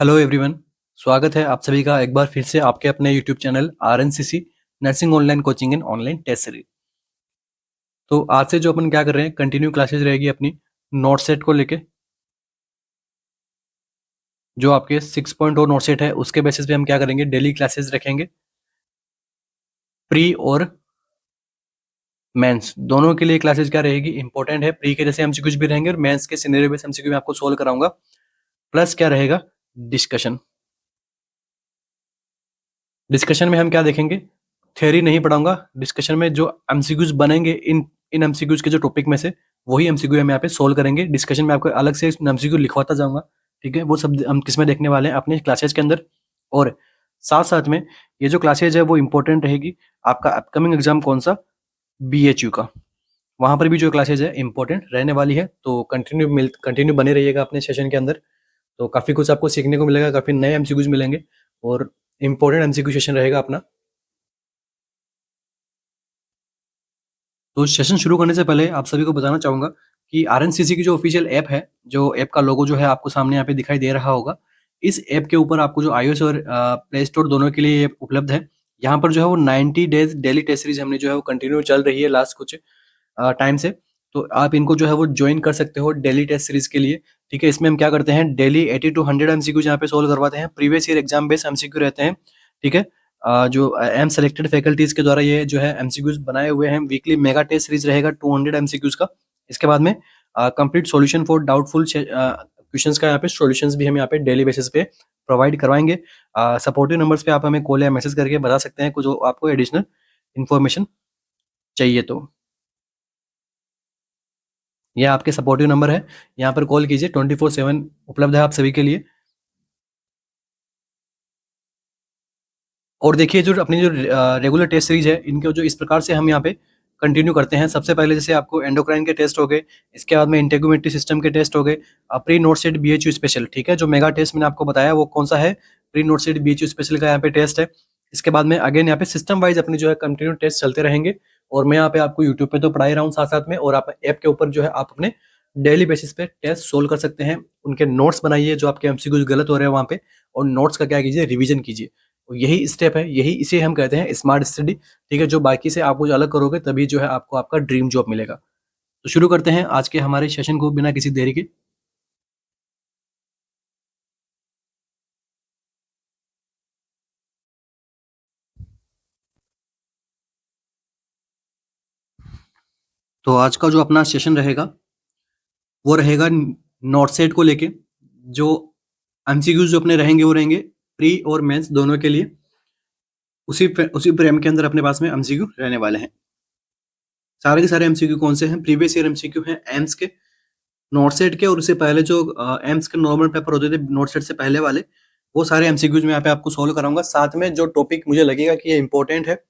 Hello everyone. स्वागत है आप सभी का एक बार फिर से आपके अपने YouTube channel RNCC nursing online coaching and online test series. तो आज से जो अपन क्या कर रहे हैं, कंटिन्यू क्लासेस रहेगी अपनी नोट सेट को लेके। जो आपके 6.0 नोट सेट है उसके बेसिस पे हम क्या करेंगे, डेली क्लासेस रखेंगे। प्री और मेंस दोनों के लिए क्लासेस क्या रहेगी, इंपॉर्टेंट है। प्री के जैसे एमसीक्यूज भी रहेंगे और मेंस के सिनेरियो बेस्ड एमसीक्यू मैं आपको सोल्व कराऊंगा। प्लस क्या रहेगा, डिस्कशन। डिस्कशन में हम क्या देखेंगे, थ्योरी नहीं पढ़ाऊंगा। डिस्कशन में जो एमसीक्यूज बनेंगे इन इन एमसीक्यूज के जो टॉपिक में से वही एमसीक्यू हम यहाँ पे सोल्व करेंगे। डिस्कशन में आपको अलग से एमसीक्यू लिखवाता जाऊंगा, ठीक है। वो सब हम किसमें देखने वाले हैं, अपने क्लासेज के अंदर। और साथ साथ में ये जो क्लासेज है वो इंपॉर्टेंट रहेगी आपका अपकमिंग एग्जाम कौन सा, बीएचयू का। वहां पर भी जो क्लासेज है इंपॉर्टेंट रहने वाली है। तो कंटिन्यू बने रहिएगा अपने सेशन के अंदर। तो काफी कुछ आपको सीखने को मिलेगा, काफी नए एमसीक्यूज मिलेंगे और इंपॉर्टेंट एमसीक्यू सेशन रहेगा अपना। तो सेशन शुरू करने से पहले आप सभी को बताना चाहूंगा कि आरएनसीसी की जो ऑफिशियल ऐप है, जो ऐप का लोगो जो है आपको सामने यहाँ पे दिखाई दे रहा होगा, इस ऐप के ऊपर आपको जो आईओएस और प्ले स्टोर दोनों के लिए ये उपलब्ध है। यहाँ पर जो है वो 90 डेज डेली टेस्ट सीरीज हमने जो है वो कंटिन्यू चल रही है लास्ट कुछ टाइम से। तो आप इनको जो है वो ज्वाइन कर सकते हो डेली टेस्ट सीरीज के लिए, ठीक है। इसमें हम क्या करते हैं, डेली 80 to 100 एमसीक्यूज यहाँ पे सोल्व करवाते हैं। Previous year exam based MCQ रहते हैं, ठीक है। जो एम सेलेक्टेड फैकल्टीज के द्वारा ये जो है एमसीक्यूज बनाए हुए हैं। वीकली मेगा टेस्ट सीरीज रहेगा 200 एमसीक्यूज का। इसके बाद में complete solution for doubtful questions का यहाँ पे सॉल्यूशंस भी हम यहाँ पे डेली बेसिस पे प्रोवाइड करवाएंगे। सपोर्टिव नंबर्स पे आप हमें कॉल या मैसेज करके बता सकते हैं कुछ जो आपको एडिशनल इन्फॉर्मेशन चाहिए तो। यह आपके सपोर्टिव नंबर है, यहाँ पर कॉल कीजिए। 24/7 उपलब्ध है आप सभी के लिए। और देखिए जो अपनी जो रेगुलर टेस्ट सीरीज है, इनके जो इस प्रकार से हम यहाँ पे कंटिन्यू करते हैं। सबसे पहले जैसे आपको एंडोक्राइन के टेस्ट हो गए, इसके बाद में इंटेग्युमेटरी सिस्टम के टेस्ट हो गए, pre not set BHU special, ठीक है। जो मेगा टेस्ट मैंने आपको बताया वो कौन सा है, pre not set BHU special का यहाँ पे टेस्ट है। इसके बाद में अगेन यहाँ पे सिस्टम वाइज अपने जो है कंटिन्यू टेस्ट चलते रहेंगे। और मैं यहाँ पे आपको यूट्यूब पे तो पढ़ा ही रहा हूँ साथ साथ में, और आप ऐप के ऊपर जो है आप अपने डेली बेसिस पे टेस्ट सोल्व कर सकते हैं। उनके नोट्स बनाइए जो आपके एमसीक्यूज गलत हो रहे हैं वहाँ पे, और नोट्स का क्या कीजिए, रिवीजन कीजिए। तो यही स्टेप है, यही इसे हम कहते हैं स्मार्ट स्टडी, ठीक है। जो बाकी से आप कुछ अलग करोगे तभी जो है आपको आपका ड्रीम जॉब मिलेगा। तो शुरू करते हैं आज के हमारे सेशन को बिना किसी देरी के। तो आज का जो अपना सेशन रहेगा वो रहेगा नॉट सेट को लेके। जो एमसीक्यूज जो अपने रहेंगे वो रहेंगे प्री और मेंस दोनों के लिए। उसी फ्रेम के अंदर अपने पास में एमसीक्यू रहने वाले हैं। सारे के सारे एमसीक्यू कौन से हैं, प्रीवियस ईयर एमसीक्यू हैं एम्स के, नोट सेट के, और उससे पहले जो एम्स के नॉर्मल पेपर होते थे नोट सेट से पहले वाले, वो सारे एमसीक्यूज मैं यहाँ पे आपको सोल्व कराऊंगा। साथ में जो टॉपिक मुझे लगेगा कि ये इंपॉर्टेंट है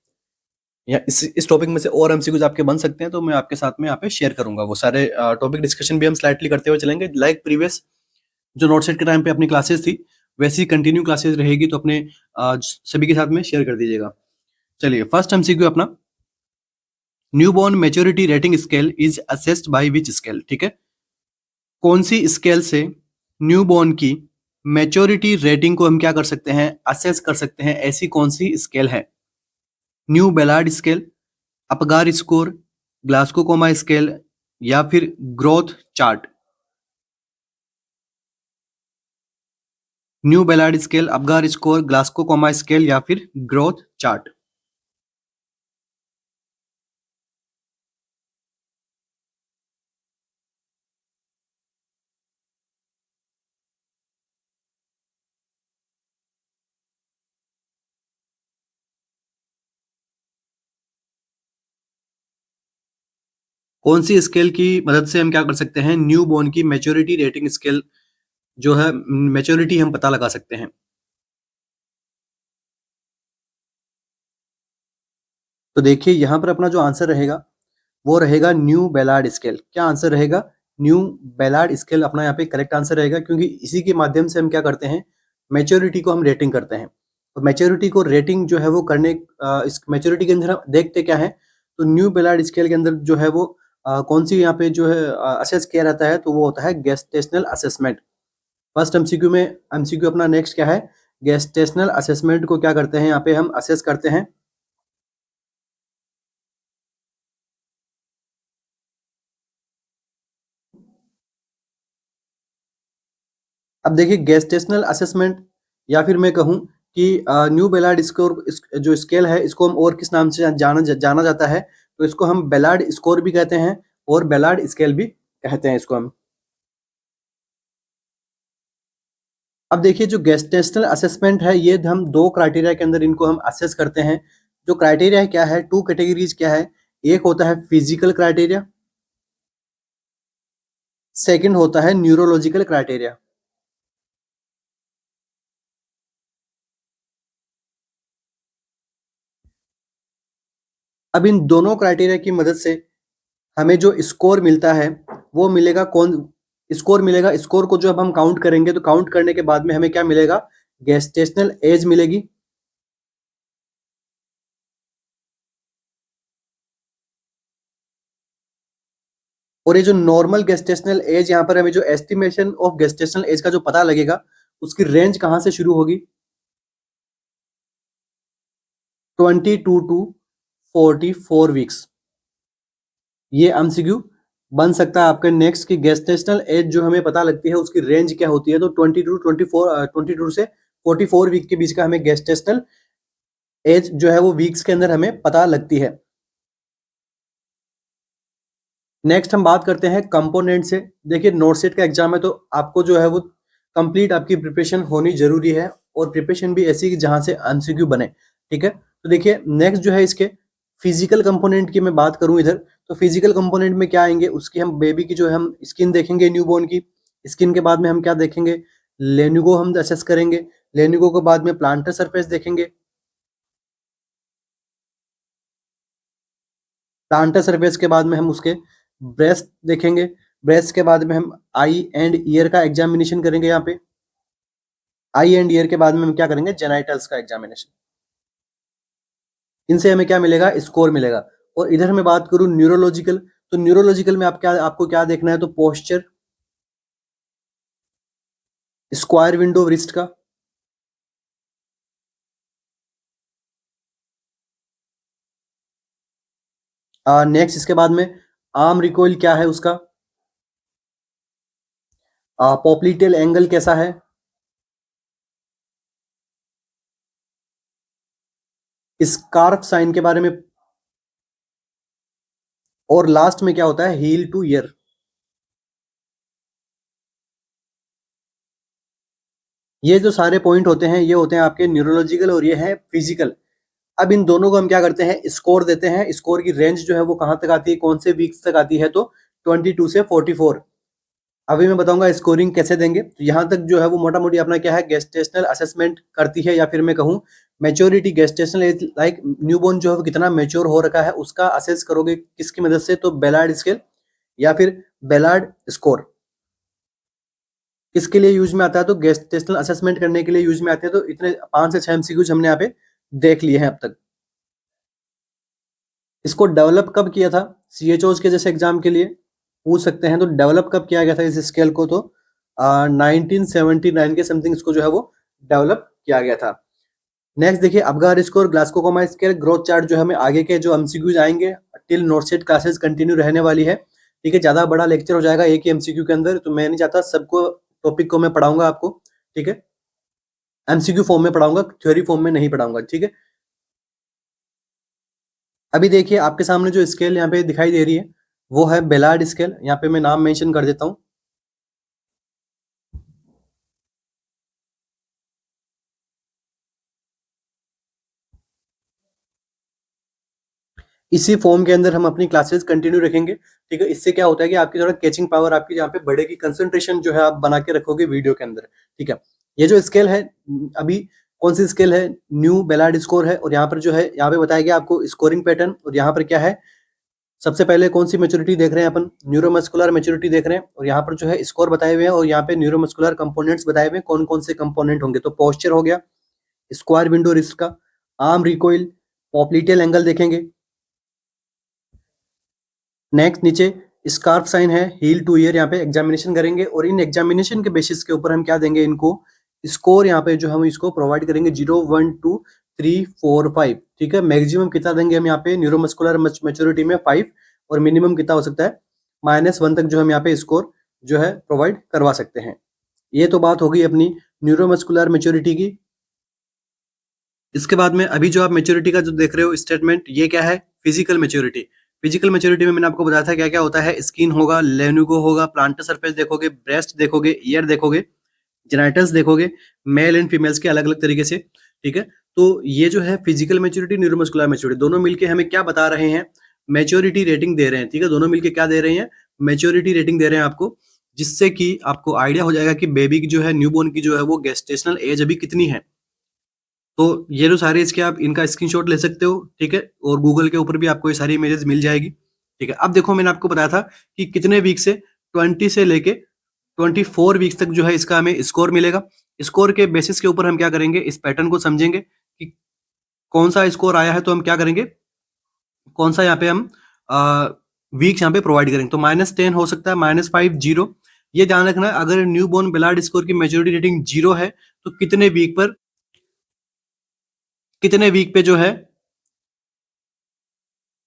या इस टॉपिक में से और एमसीक्यूज आपके बन सकते हैं, तो मैं आपके साथ में यहाँ पे शेयर करूंगा। वो सारे टॉपिक डिस्कशन भी हम स्लाइटली करते हुए चलेंगे, लाइक प्रीवियस जो नोट सेट के टाइम पे अपनी क्लासेस थी वैसी कंटिन्यू क्लासेस रहेगी। तो अपने सभी के साथ में शेयर कर दीजिएगा। चलिए, फर्स्ट एमसीक्यू अपना, newborn maturity rating scale is assessed by which scale, ठीक है। कौन सी स्केल से न्यूबॉर्न की मैच्योरिटी रेटिंग को हम क्या कर सकते हैं, असेस कर सकते हैं, ऐसी कौन सी स्केल है। New Ballard scale, Apgar score, Glasgow coma scale, या फिर growth chart. New Ballard scale, Apgar score, Glasgow coma scale, या फिर ग्रोथ चार्ट। कौन सी स्केल की मदद से हम क्या कर सकते हैं, न्यू बॉर्न की मैच्योरिटी रेटिंग स्केल जो है, मैच्योरिटी हम पता लगा सकते हैं। तो देखिए यहाँ पर अपना जो आंसर रहेगा वो रहेगा न्यू बेलार्ड स्केल। क्या आंसर रहेगा, न्यू बेलार्ड स्केल अपना यहाँ पे करेक्ट आंसर रहेगा, क्योंकि इसी के माध्यम से हम क्या करते हैं, मैच्योरिटी को हम रेटिंग करते हैं। और मैच्योरिटी को रेटिंग जो है वो करने, इस मैच्योरिटी के अंदर हम देखते क्या है, तो न्यू बेलार्ड स्केल के अंदर जो है वो कौन सी यहाँ पे जो है असेस किया रहता है, तो वो होता है गेस्टेशनल असेसमेंट। फर्स्ट एमसीक्यू में एमसीक्यू अपना नेक्स्ट क्या है, गेस्टेशनल असेसमेंट को क्या करते हैं यहाँ पे हम असेस करते हैं। अब देखिए गेस्टेशनल असेसमेंट या फिर मैं कहूँ कि न्यू बेलार्ड स्कोर जो स्केल है इसको हम और किस नाम से जाना जाता है, तो इसको हम बेलार्ड स्कोर भी कहते हैं और बेलार्ड स्केल भी कहते हैं इसको हम। अब देखिए जो गेस्टेशनल असेसमेंट है ये हम दो क्राइटेरिया के अंदर इनको हम असेस करते हैं। जो क्राइटेरिया है क्या है, टू कैटेगरीज क्या है, एक होता है फिजिकल क्राइटेरिया, सेकंड होता है न्यूरोलॉजिकल क्राइटेरिया। अब इन दोनों क्राइटेरिया की मदद से हमें जो स्कोर मिलता है वो मिलेगा, कौन स्कोर मिलेगा, स्कोर को जो अब हम काउंट करेंगे तो काउंट करने के बाद में हमें क्या मिलेगा, गेस्टेशनल एज मिलेगी। और ये जो नॉर्मल गेस्टेशनल एज, यहाँ पर हमें जो एस्टिमेशन ऑफ गेस्टेशनल एज का जो पता लगेगा उसकी रेंज कहाँ से शुरू होगी, 22 टू 44 वीक्स। ये एमसीक्यू बन सकता है आपके नेक्स्ट की गेस्टेशनल एज जो हमें पता लगती है उसकी रेंज क्या होती है, तो 22 से 44 वीक के बीच का हमें गेस्टेशनल एज जो है वो वीक्स के अंदर हमें पता लगती है। नेक्स्ट हम बात करते हैं कंपोनेंट से। देखिए नोटसेट का एग्जाम है तो आपको जो है वो कंप्लीट आपकी प्रिपरेशन होनी जरूरी है, और प्रिपरेशन भी ऐसी कि जहां से एमसीक्यू बने, ठीक है। तो देखिए नेक्स्ट जो है इसके फिजिकल कंपोनेंट की मैं बात करूं इधर, तो फिजिकल कंपोनेंट में क्या आएंगे, उसकी हम बेबी की जो है हम स्किन देखेंगे, न्यूबॉर्न की स्किन के बाद में हम क्या देखेंगे, लेनुगो हम असेस करेंगे, लेनुगो के बाद में प्लांटर सरफेस देखेंगे, प्लांटर सरफेस के बाद में हम उसके ब्रेस्ट देखेंगे, ब्रेस्ट के बाद में हम आई एंड ईयर का एग्जामिनेशन करेंगे, यहाँ पे आई एंड ईयर के बाद में हम क्या करेंगे, जेनाइटल्स का एग्जामिनेशन। इनसे हमें क्या मिलेगा, स्कोर मिलेगा। और इधर मैं बात करूं न्यूरोलॉजिकल, तो न्यूरोलॉजिकल में आप क्या, आपको क्या देखना है, तो पोस्चर, स्क्वायर विंडो रिस्ट का, नेक्स्ट इसके बाद में आर्म रिकॉइल क्या है उसका, पॉप्लिटेल एंगल कैसा है, स्कार्फ साइन के बारे में, और लास्ट में क्या होता है, हील टू ईयर। ये जो सारे पॉइंट होते हैं ये होते हैं आपके न्यूरोलॉजिकल और ये है फिजिकल। अब इन दोनों को हम क्या करते हैं, स्कोर देते हैं। स्कोर की रेंज जो है वो कहां तक आती है, कौन से वीक्स तक आती है, तो 22 से 44। अभी मैं बताऊंगा स्कोरिंग कैसे देंगे। तो यहाँ तक जो है वो मोटा मोटी अपना क्या है, गेस्टेशनल असेसमेंट करती है, या फिर मैं कहूँ maturity gestational age, like newborn जो है वो कितना मेच्योर हो रखा है उसका असेस करोगे किसकी मदद से, तो बेलार्ड स्केल या फिर बेलार्ड स्कोर। किसके लिए यूज में आता है, तो गेस्टेशनल असेसमेंट करने के लिए यूज में आते हैं। तो इतने 5 से 6 एमसीक्यूज हमने यहाँ पे देख लिए हैं अब तक। इसको डेवलप कब किया था, सीएचओज के जैसे एग्जाम के लिए पूछ सकते हैं, तो डेवलप कब किया गया था इस स्केल को, तो 1979 के समथिंग इसको जो है वो डेवलप किया गया था। नेक्स्ट देखिए Apgar score, ग्लासको coma scale, growth chart जो हमें आगे के जो एमसीक्यूज आएंगे टिल नोटसेट क्लासेस कंटिन्यू रहने वाली है, ठीक है। ज्यादा बड़ा लेक्चर हो जाएगा एक ही एमसीक्यू के अंदर, तो मैं नहीं चाहता सबको टॉपिक को मैं पढ़ाऊंगा आपको, ठीक है। एमसीक्यू फॉर्म में पढ़ाऊंगा, थ्योरी फॉर्म में नहीं पढ़ाऊंगा, ठीक है। अभी देखिए आपके सामने जो स्केल यहाँ पे दिखाई दे रही है वो है बेलार्ड स्केल। यहाँ पे मैं नाम मेंशन कर देता हूँ। इसी फॉर्म के अंदर हम अपनी क्लासेस कंटिन्यू रखेंगे, ठीक है। इससे क्या होता है कि आपकी थोड़ा कैचिंग पावर आपकी यहाँ पे बढ़ेगी, कंसंट्रेशन जो है आप बना के रखोगे वीडियो के अंदर, ठीक है। ये जो स्केल है अभी कौन सी स्केल है, न्यू बेलार्ड स्कोर है। और यहाँ पर जो है यहाँ पे बताया गया आपको स्कोरिंग पैटर्न, और यहाँ पर क्या है, सबसे पहले कौन सी मेच्योरिटी देख रहे हैं अपन, न्यूरोमस्कुलर मेच्योरिटी देख रहे हैं, और यहाँ पर जो है स्कोर बताए हुए हैं, और यहाँ पे न्यूरोमस्कुलर कंपोनेंट्स बताए हुए हैं कौन कौन से कंपोनेंट होंगे। तो पोस्चर हो गया, स्क्वायर विंडो रिस्ट का, आर्म रिकॉइल, पॉप्लिटेल एंगल देखेंगे। नेक्स्ट नीचे स्कार्फ साइन है, हील टू ईयर, यहाँ पे एग्जामिनेशन करेंगे और इन एग्जामिनेशन के बेसिस के ऊपर हम क्या देंगे इनको स्कोर, यहाँ पे जो हम इसको प्रोवाइड करेंगे 0, 1, 2, 3, 4, 5। ठीक है, मैक्सिमम कितना देंगे हम यहाँ पे न्यूरोमस्कुलर मैच्योरिटी में 5 और मिनिमम कितना हो सकता है -1 तक जो हम यहाँ पे स्कोर जो है प्रोवाइड करवा सकते हैं। ये तो बात हो गई अपनी न्यूरोमस्कुलर मैच्योरिटी की। इसके बाद में अभी जो आप मैच्योरिटी का जो देख रहे हो स्टेटमेंट, ये क्या है? Physical maturity. फिजिकल मैच्योरिटी में मैंने आपको बताया था क्या क्या होता है। स्किन होगा, लेनुगो होगा, प्लांटर सरफेस देखोगे, ब्रेस्ट देखोगे, ईयर देखोगे, जेनाइटल्स देखोगे, मेल एंड फीमेल्स के अलग अलग तरीके से। ठीक है, तो ये जो है फिजिकल मैच्योरिटी, न्यूरोमस्कुलर मैच्योरिटी, दोनों मिलके हमें क्या बता रहे हैं? मैच्योरिटी रेटिंग दे रहे हैं। ठीक है, दोनों मिलके क्या दे रहे हैं? मैच्योरिटी रेटिंग दे रहे हैं आपको, जिससे कि आपको आइडिया हो जाएगा कि बेबी की जो है, न्यूबॉर्न की जो है वो गेस्टेशनल एज अभी कितनी है। तो ये जो सारे इसके आप इनका स्क्रीनशॉट ले सकते हो। ठीक है, और गूगल के ऊपर भी आपको ये सारी इमेजेस मिल जाएगी। ठीक है, अब देखो मैंने आपको बताया था कि कितने वीक से 20 से लेके 24 वीक्स तक जो है इसका हमें स्कोर मिलेगा। स्कोर के बेसिस के ऊपर हम क्या करेंगे, इस पैटर्न को समझेंगे कि कौन सा स्कोर आया है तो हम क्या करेंगे, कौन सा यहाँ पे हम वीक्स यहाँ पे प्रोवाइड करेंगे। तो -10 हो सकता है, -5, 0। ये ध्यान रखना है, अगर न्यू बोर्न बेलार्ड स्कोर की मेच्योरिटी रेटिंग 0 है तो कितने वीक पे जो है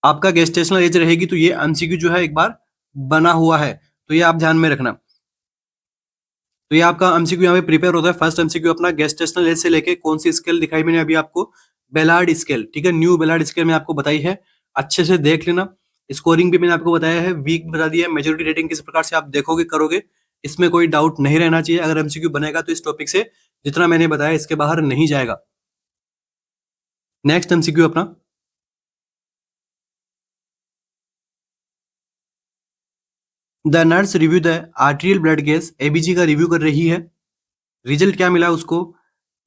आपका गेस्टेशनल एज रहेगी। तो ये एमसीक्यू जो है एक बार बना हुआ है, तो ये आप ध्यान में रखना। तो ये आपका एमसीक्यू यहाँ पे प्रिपेयर होता है। फर्स्ट एमसीक्यू अपना गेस्टेशनल एज से लेके कौन सी स्केल दिखाई मैंने अभी आपको, बेलार्ड स्केल। ठीक है, न्यू बेलार्ड स्केल में आपको बताई है, अच्छे से देख लेना। स्कोरिंग भी मैंने आपको बताया है, वीक बता दिया है, मेजोरिटी रेटिंग किस प्रकार से आप देखोगे करोगे, इसमें कोई डाउट नहीं रहना चाहिए। अगर एमसीक्यू बनेगा तो इस टॉपिक से जितना मैंने बताया इसके बाहर नहीं जाएगा। नेक्स्ट एमसीक्यू अपना, the nurse review the arterial blood gas, ABG का रिव्यू कर रही है। रिजल्ट क्या मिला उसको,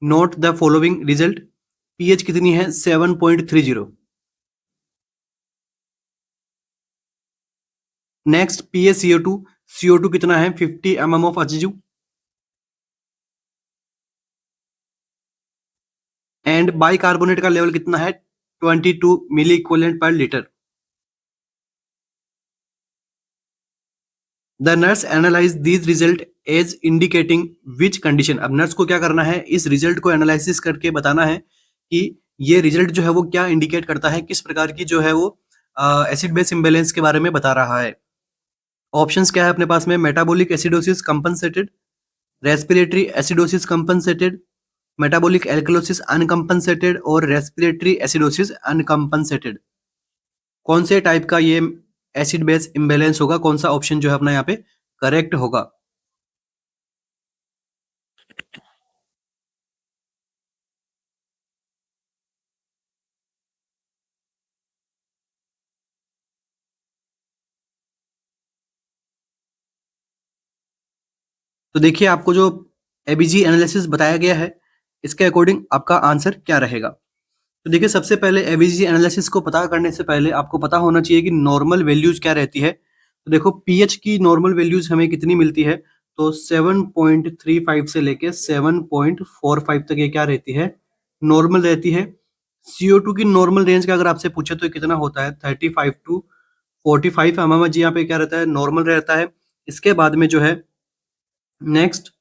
note the following result. PH कितनी है, 7.30। नेक्स्ट पीएच CO2 कितना है, 50 mm of H2। And bicarbonate का लेवल कितना है, 22 milli equivalent per litre. The nurse analyse these result as indicating which condition. अब नर्स को क्या करना है, इस रिजल्ट को एनालिसिस करके बताना है कि ये रिजल्ट जो है वो क्या इंडिकेट करता है, किस प्रकार की जो है वो एसिड बेस इम्बेलेंस के बारे में बता रहा है। ऑप्शंस क्या है अपने पास में, metabolic acidosis compensated, respiratory acidosis compensated, metabolic alkalosis uncompensated और रेस्पिरेटरी एसिडोसिस अनकंपनसेटेड। कौन से टाइप का ये एसिड बेस इम्बेलेंस होगा, कौन सा ऑप्शन जो है अपना यहाँ पे करेक्ट होगा। तो देखिए आपको जो एबीजी एनालिसिस बताया गया है, इसके अकॉर्डिंग आपका आंसर क्या रहेगा। तो देखिए सबसे पहले एबीजी एनालिसिस को पता करने से पहले आपको पता होना चाहिए कि नॉर्मल वैल्यूज क्या रहती है। तो देखो पीएच की नॉर्मल वैल्यूज हमें कितनी मिलती है, तो 7.35 से लेके 7.45 तक ये क्या रहती है, नॉर्मल रहती है। CO2 की नॉर्मल रेंज का अगर आपसे पूछे तो ये कितना होता है, 35 टू 45 mm जी यहाँ पे क्या रहता है, नॉर्मल रहता है। इसके बाद में जो है नेक्स्ट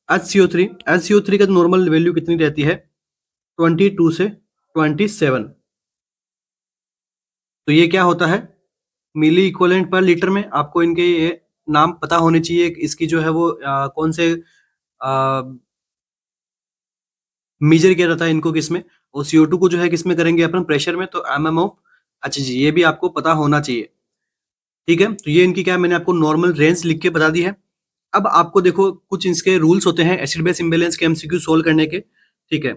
HCO3 का नॉर्मल वैल्यू कितनी रहती है, 22 से 27। तो ये क्या होता है, मिली इक्विवेलेंट पर लीटर में। आपको इनके ये नाम पता होने चाहिए, इसकी जो है वो कौन से मेजर किया जाता है इनको किसमें, और CO2 को जो है किसमें करेंगे अपन, प्रेशर में, तो mm ऑफ Hg, ये भी आपको पता होना चाहिए। ठीक है, तो ये इनकी क्या मैंने आपको नॉर्मल रेंज लिख के बता दी है। अब आपको देखो कुछ इसके रूल्स होते हैं एसिड बेस इम्बेलेंस के एमसीक्यू सोल्व करने के। ठीक है,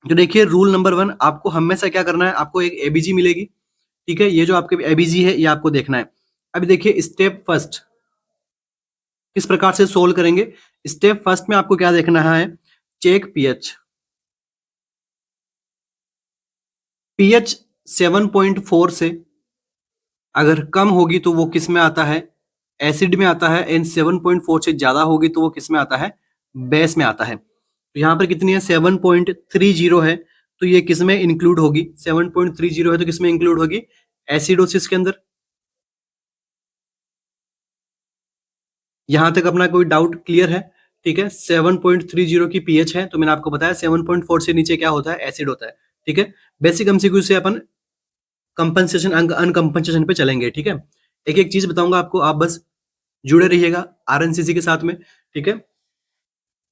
तो देखिए रूल नंबर 1, आपको हमेशा क्या करना है, आपको एक एबीजी मिलेगी। ठीक है, ये जो आपके एबीजी है ये आपको देखना है। अभी देखिए स्टेप फर्स्ट किस प्रकार से सोल्व करेंगे। स्टेप फर्स्ट में आपको क्या देखना है, चेक पीएच। पीएच 7.4 से अगर कम होगी तो वो किस में आता है, एसिड में आता है। एंड 7.4 से ज्यादा होगी तो वो किस में आता है, बेस में आता है। तो यहाँ पर कितनी है, 7.30 है, तो ये किस में इंक्लूड होगी, 7.30 है तो किस में इंक्लूड होगी, एसिडोसिस के अंदर। यहाँ तक अपना कोई डाउट क्लियर है? ठीक है, 7.30 की पीएच है, तो मैंने आपको बताया 7.4 से नीचे क्या होता है, एसिड होता है। ठीक है, बेसिक एमसीक्यू से अपन कंपनसेशन अनकंपनसेशन पे चलेंगे। ठीक है, एक एक चीज बताऊंगा आपको, आप बस जुड़े रहिएगा आरएनसीसी के साथ में। ठीक है,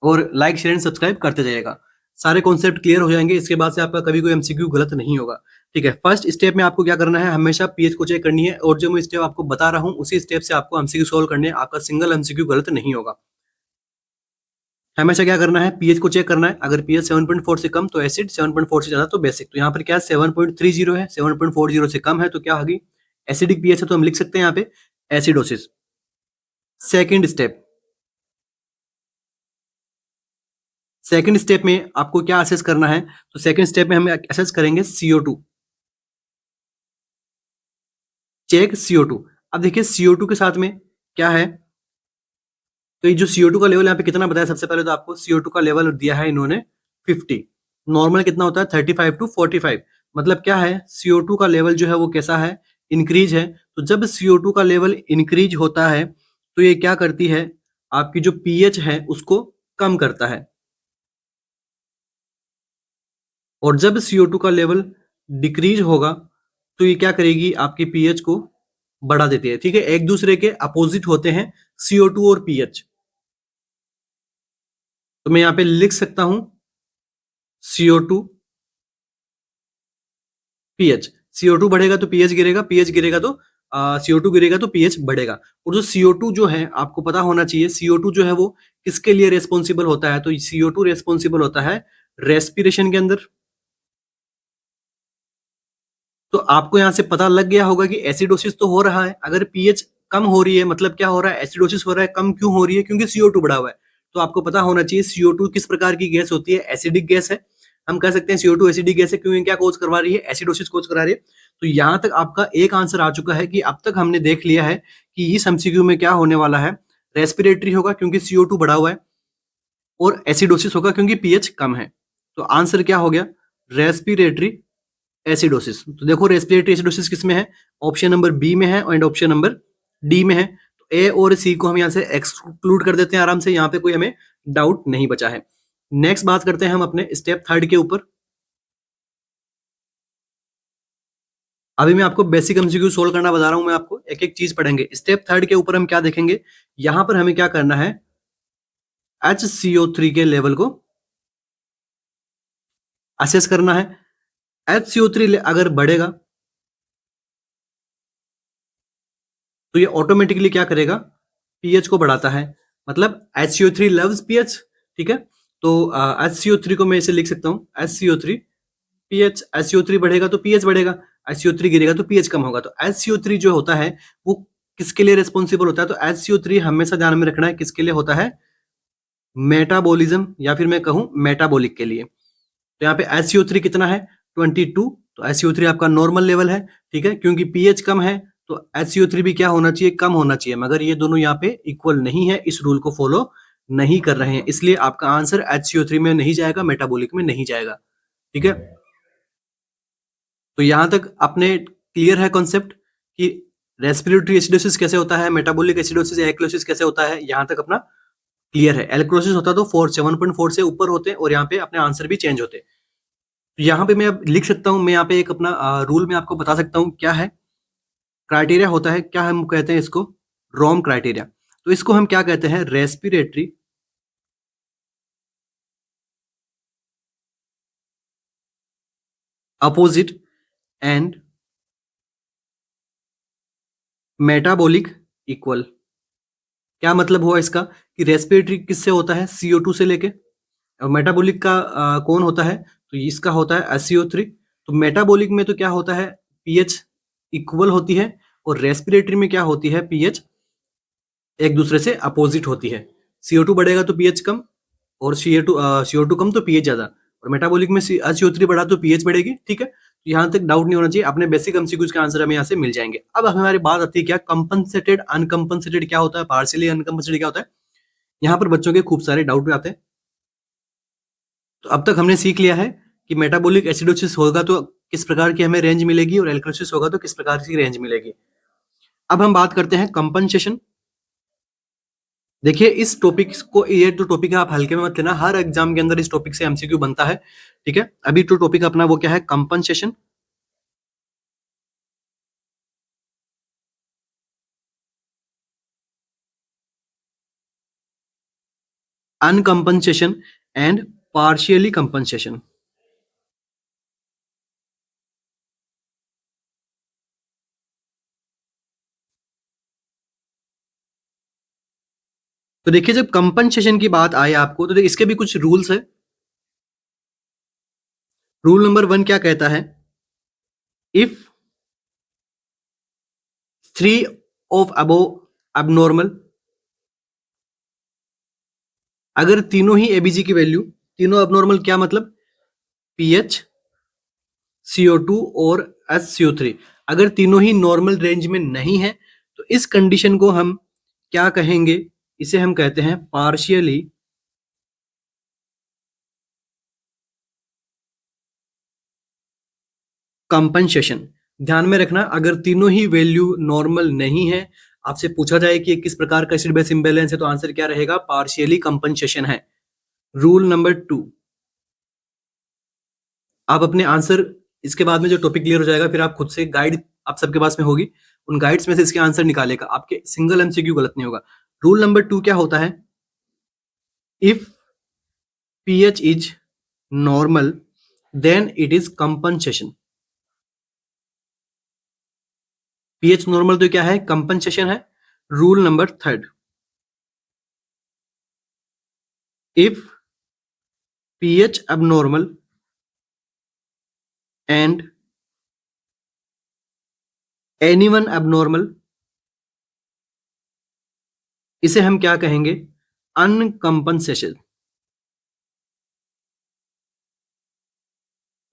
और लाइक शेयर एंड सब्सक्राइब करते जाइएगा, सारे कॉन्सेप्ट क्लियर हो जाएंगे। इसके बाद से आपका कभी कोई एमसीक्यू गलत नहीं होगा। ठीक है, फर्स्ट स्टेप में आपको क्या करना है, हमेशा पीएच को चेक करनी है, और जो मैं स्टेप आपको बता रहा हूँ उसी स्टेप से आपको एमसीक्यू सोल्व करने हैं, आपका सिंगल एमसीक्यू गलत नहीं होगा। हमेशा क्या करना है, पीएच को चेक करना है, अगर पीएच 7.4 से कम तो एसिड, 7.4 से ज्यादा तो बेसिक। तो यहाँ पर क्या 7.30 है, 7.40 से कम है तो क्या होगी, एसिडिक पीएच है, तो हम लिख सकते हैं यहाँ पे acidosis. Second step, second step में आपको क्या असेस करना है, तो सेकेंड स्टेप में हम असेस करेंगे CO2, चेक CO2। अब देखिए CO2 के साथ में क्या है, तो ये जो CO2 का लेवल यहाँ पे कितना बताया, सबसे पहले तो आपको CO2 का लेवल दिया है इन्होंने 50, नॉर्मल कितना होता है 35 टू 45। मतलब क्या है, CO2 का लेवल जो है वो कैसा है, इंक्रीज है। तो जब CO2 का लेवल इंक्रीज होता है तो ये क्या करती है, आपकी जो पीएच है उसको कम करता है, और जब CO2 का लेवल डिक्रीज होगा तो ये क्या करेगी, आपकी पीएच को बढ़ा देती है। ठीक है, एक दूसरे के अपोजिट होते हैं CO2 और पीएच। तो मैं यहाँ पे लिख सकता हूं CO2 पीएच, CO2 बढ़ेगा तो पीएच गिरेगा, पीएच गिरेगा तो CO2 गिरेगा तो पीएच बढ़ेगा। और जो CO2 जो है आपको पता होना चाहिए, CO2 जो है वो किसके लिए रेस्पॉन्सिबल होता है, तो CO2 रेस्पॉन्सिबल होता है रेस्पिरेशन के अंदर। तो आपको यहां से पता लग गया होगा कि एसिडोसिस तो हो रहा है, अगर पीएच कम हो रही है मतलब क्या हो रहा है, एसिडोसिस हो रहा है। कम क्यों हो रही है, क्योंकि CO2 बढ़ा हुआ है। तो आपको पता होना चाहिए CO2 किस प्रकार की गैस होती है, एसिडिक गैस है। हम कह सकते हैं CO2 एसिडिक गैस है, क्योंकि क्या कोज करवा रही है, एसिडोसिस कोज करा रही है। तो यहां तक आपका एक आंसर आ चुका है कि अब तक हमने देख लिया है कि इस एमसीक्यू में क्या होने वाला है, रेस्पिरेटरी होगा क्योंकि CO2 बढ़ा हुआ है, और एसिडोसिस होगा क्योंकि पीएच कम है। तो आंसर क्या हो गया, रेस्पिरेटरी एसिडोसिस। तो देखो रेस्पिरेटरी एसिडोसिस किस में है, ऑप्शन नंबर बी में है एंड ऑप्शन नंबर डी में है। तो ए और सी को हम यहाँ से एक्सक्लूड कर देते हैं आराम से, यहाँ पे कोई हमें डाउट नहीं बचा है। नेक्स्ट बात करते हैं हम अपने स्टेप थर्ड के ऊपर। अभी मैं आपको बेसिक एमसीक्यू सोल्व करना बता रहा हूं, मैं आपको एक एक चीज पढ़ेंगे। स्टेप थर्ड के ऊपर हम क्या देखेंगे, यहां पर हमें क्या करना है, HCO3 के लेवल को असेस करना है। HCO3 अगर बढ़ेगा तो ये ऑटोमेटिकली क्या करेगा, पीएच को बढ़ाता है। मतलब HCO3 लव्स पीएच। ठीक है, तो HCO3 को मैं इसे लिख सकता हूँ HCO3 पीएच। HCO3 बढ़ेगा तो पीएच बढ़ेगा, HCO3 गिरेगा तो पीएच कम होगा। तो HCO3 जो होता है वो किसके लिए रिस्पॉन्सिबल होता है, तो HCO3 हमेशा ध्यान में रखना है किसके लिए होता है, मेटाबॉलिज्म, या फिर मैं कहूं मेटाबॉलिक के लिए। तो यहाँ पे HCO3 कितना है 22, तो HCO3 आपका नॉर्मल लेवल है। ठीक है, क्योंकि पीएच कम है तो HCO3 भी क्या होना चाहिए, कम होना चाहिए, मगर ये दोनों यहाँ पे इक्वल नहीं है, इस रूल को फॉलो नहीं कर रहे हैं, इसलिए आपका आंसर HCO3 में नहीं जाएगा, मेटाबॉलिक में नहीं जाएगा। ठीक है, तो यहां तक अपने क्लियर है कॉन्सेप्ट कि रेस्पिरेटरी एसिडोसिस कैसे होता है, मेटाबॉलिक एसिडोसिस एल्कलोसिस कैसे होता है, यहां तक अपना क्लियर है। एल्कलोसिस होता तो 7.4 से ऊपर होते और यहाँ पे अपने आंसर भी चेंज होते। तो यहाँ पे मैं अब लिख सकता हूँ, मैं यहाँ पे एक अपना रूल में आपको बता सकता हूँ क्या है, क्राइटेरिया होता है, क्या हम कहते हैं इसको, रोम क्राइटेरिया। तो इसको हम क्या कहते हैं, respiratory opposite and metabolic equal. क्या मतलब हुआ इसका, कि रेस्पिरेटरी किससे होता है, CO2 से लेके, और मेटाबॉलिक का कौन होता है, तो इसका होता है HCO3। तो मेटाबॉलिक में तो क्या होता है, पीएच इक्वल होती है, और रेस्पिरेटरी में क्या होती है, पीएच एक दूसरे से अपोजिट होती है। CO2 बढ़ेगा तो पीएच कम, और CO2 कम तो पीएच ज्यादा, और मेटाबॉलिक में HCO3 बढ़ा तो पीएच बढ़ेगी। ठीक है, तो यहाँ तक डाउट नहीं होना चाहिए, अपने बेसिक एमसीक्यूज के आंसर हमें यहाँ से मिल जाएंगे। अब हमारी बात आती है क्या, कंपनसेटेड अनकंपनसेटेड क्या होता है, पार्शियली अनकंपनसेटेड क्या होता है। यहाँ पर बच्चों के खूब सारे डाउट आते हैं। तो अब तक हमने सीख लिया है कि मेटाबॉलिक एसिडोसिस होगा तो किस प्रकार की हमें रेंज मिलेगी, और एल्कलोसिस होगा तो किस प्रकार की रेंज मिलेगी। अब हम बात करते हैं कंपनसेशन। देखिए इस टॉपिक को, ये जो टॉपिक है आप हल्के में मत लेना, हर एग्जाम के अंदर इस टॉपिक से एमसीक्यू बनता है, ठीक है। अभी जो टॉपिक अपना वो क्या है, कंपनसेशन, अनकंपनसेशन एंड पार्शियली कंपनसेशन। तो देखिए जब कंपनसेशन की बात आए आपको, तो देखिए इसके भी कुछ रूल्स है। रूल नंबर 1 क्या कहता है, इफ 3 ऑफ अबो abnormal, अगर तीनों ही एबीजी की वैल्यू, तीनों abnormal क्या मतलब, पीएच, CO2 और SCO3, अगर तीनों ही नॉर्मल रेंज में नहीं है, तो इस कंडीशन को हम क्या कहेंगे, इसे हम कहते हैं पार्शियली कंपनसेशन। ध्यान में रखना, अगर तीनों ही वैल्यू नॉर्मल नहीं है, आपसे पूछा जाए कि किस प्रकार का एसिड बेस इम्बैलेंस है, तो आंसर क्या रहेगा, पार्शियली कंपनसेशन है। रूल नंबर 2, आप अपने आंसर, इसके बाद में जो टॉपिक क्लियर हो जाएगा, फिर आप खुद से गाइड आप सबके पास में होगी, उन गाइड्स में से इसके आंसर निकालेगा, आपके सिंगल एमसीक्यू गलत नहीं होगा। रूल नंबर 2 क्या होता है, if pH is normal then it is compensation. pH normal तो क्या है, कंपनसेशन है। Rule number 3, if pH abnormal and anyone abnormal, इसे हम क्या कहेंगे, अनकंपनसेशन।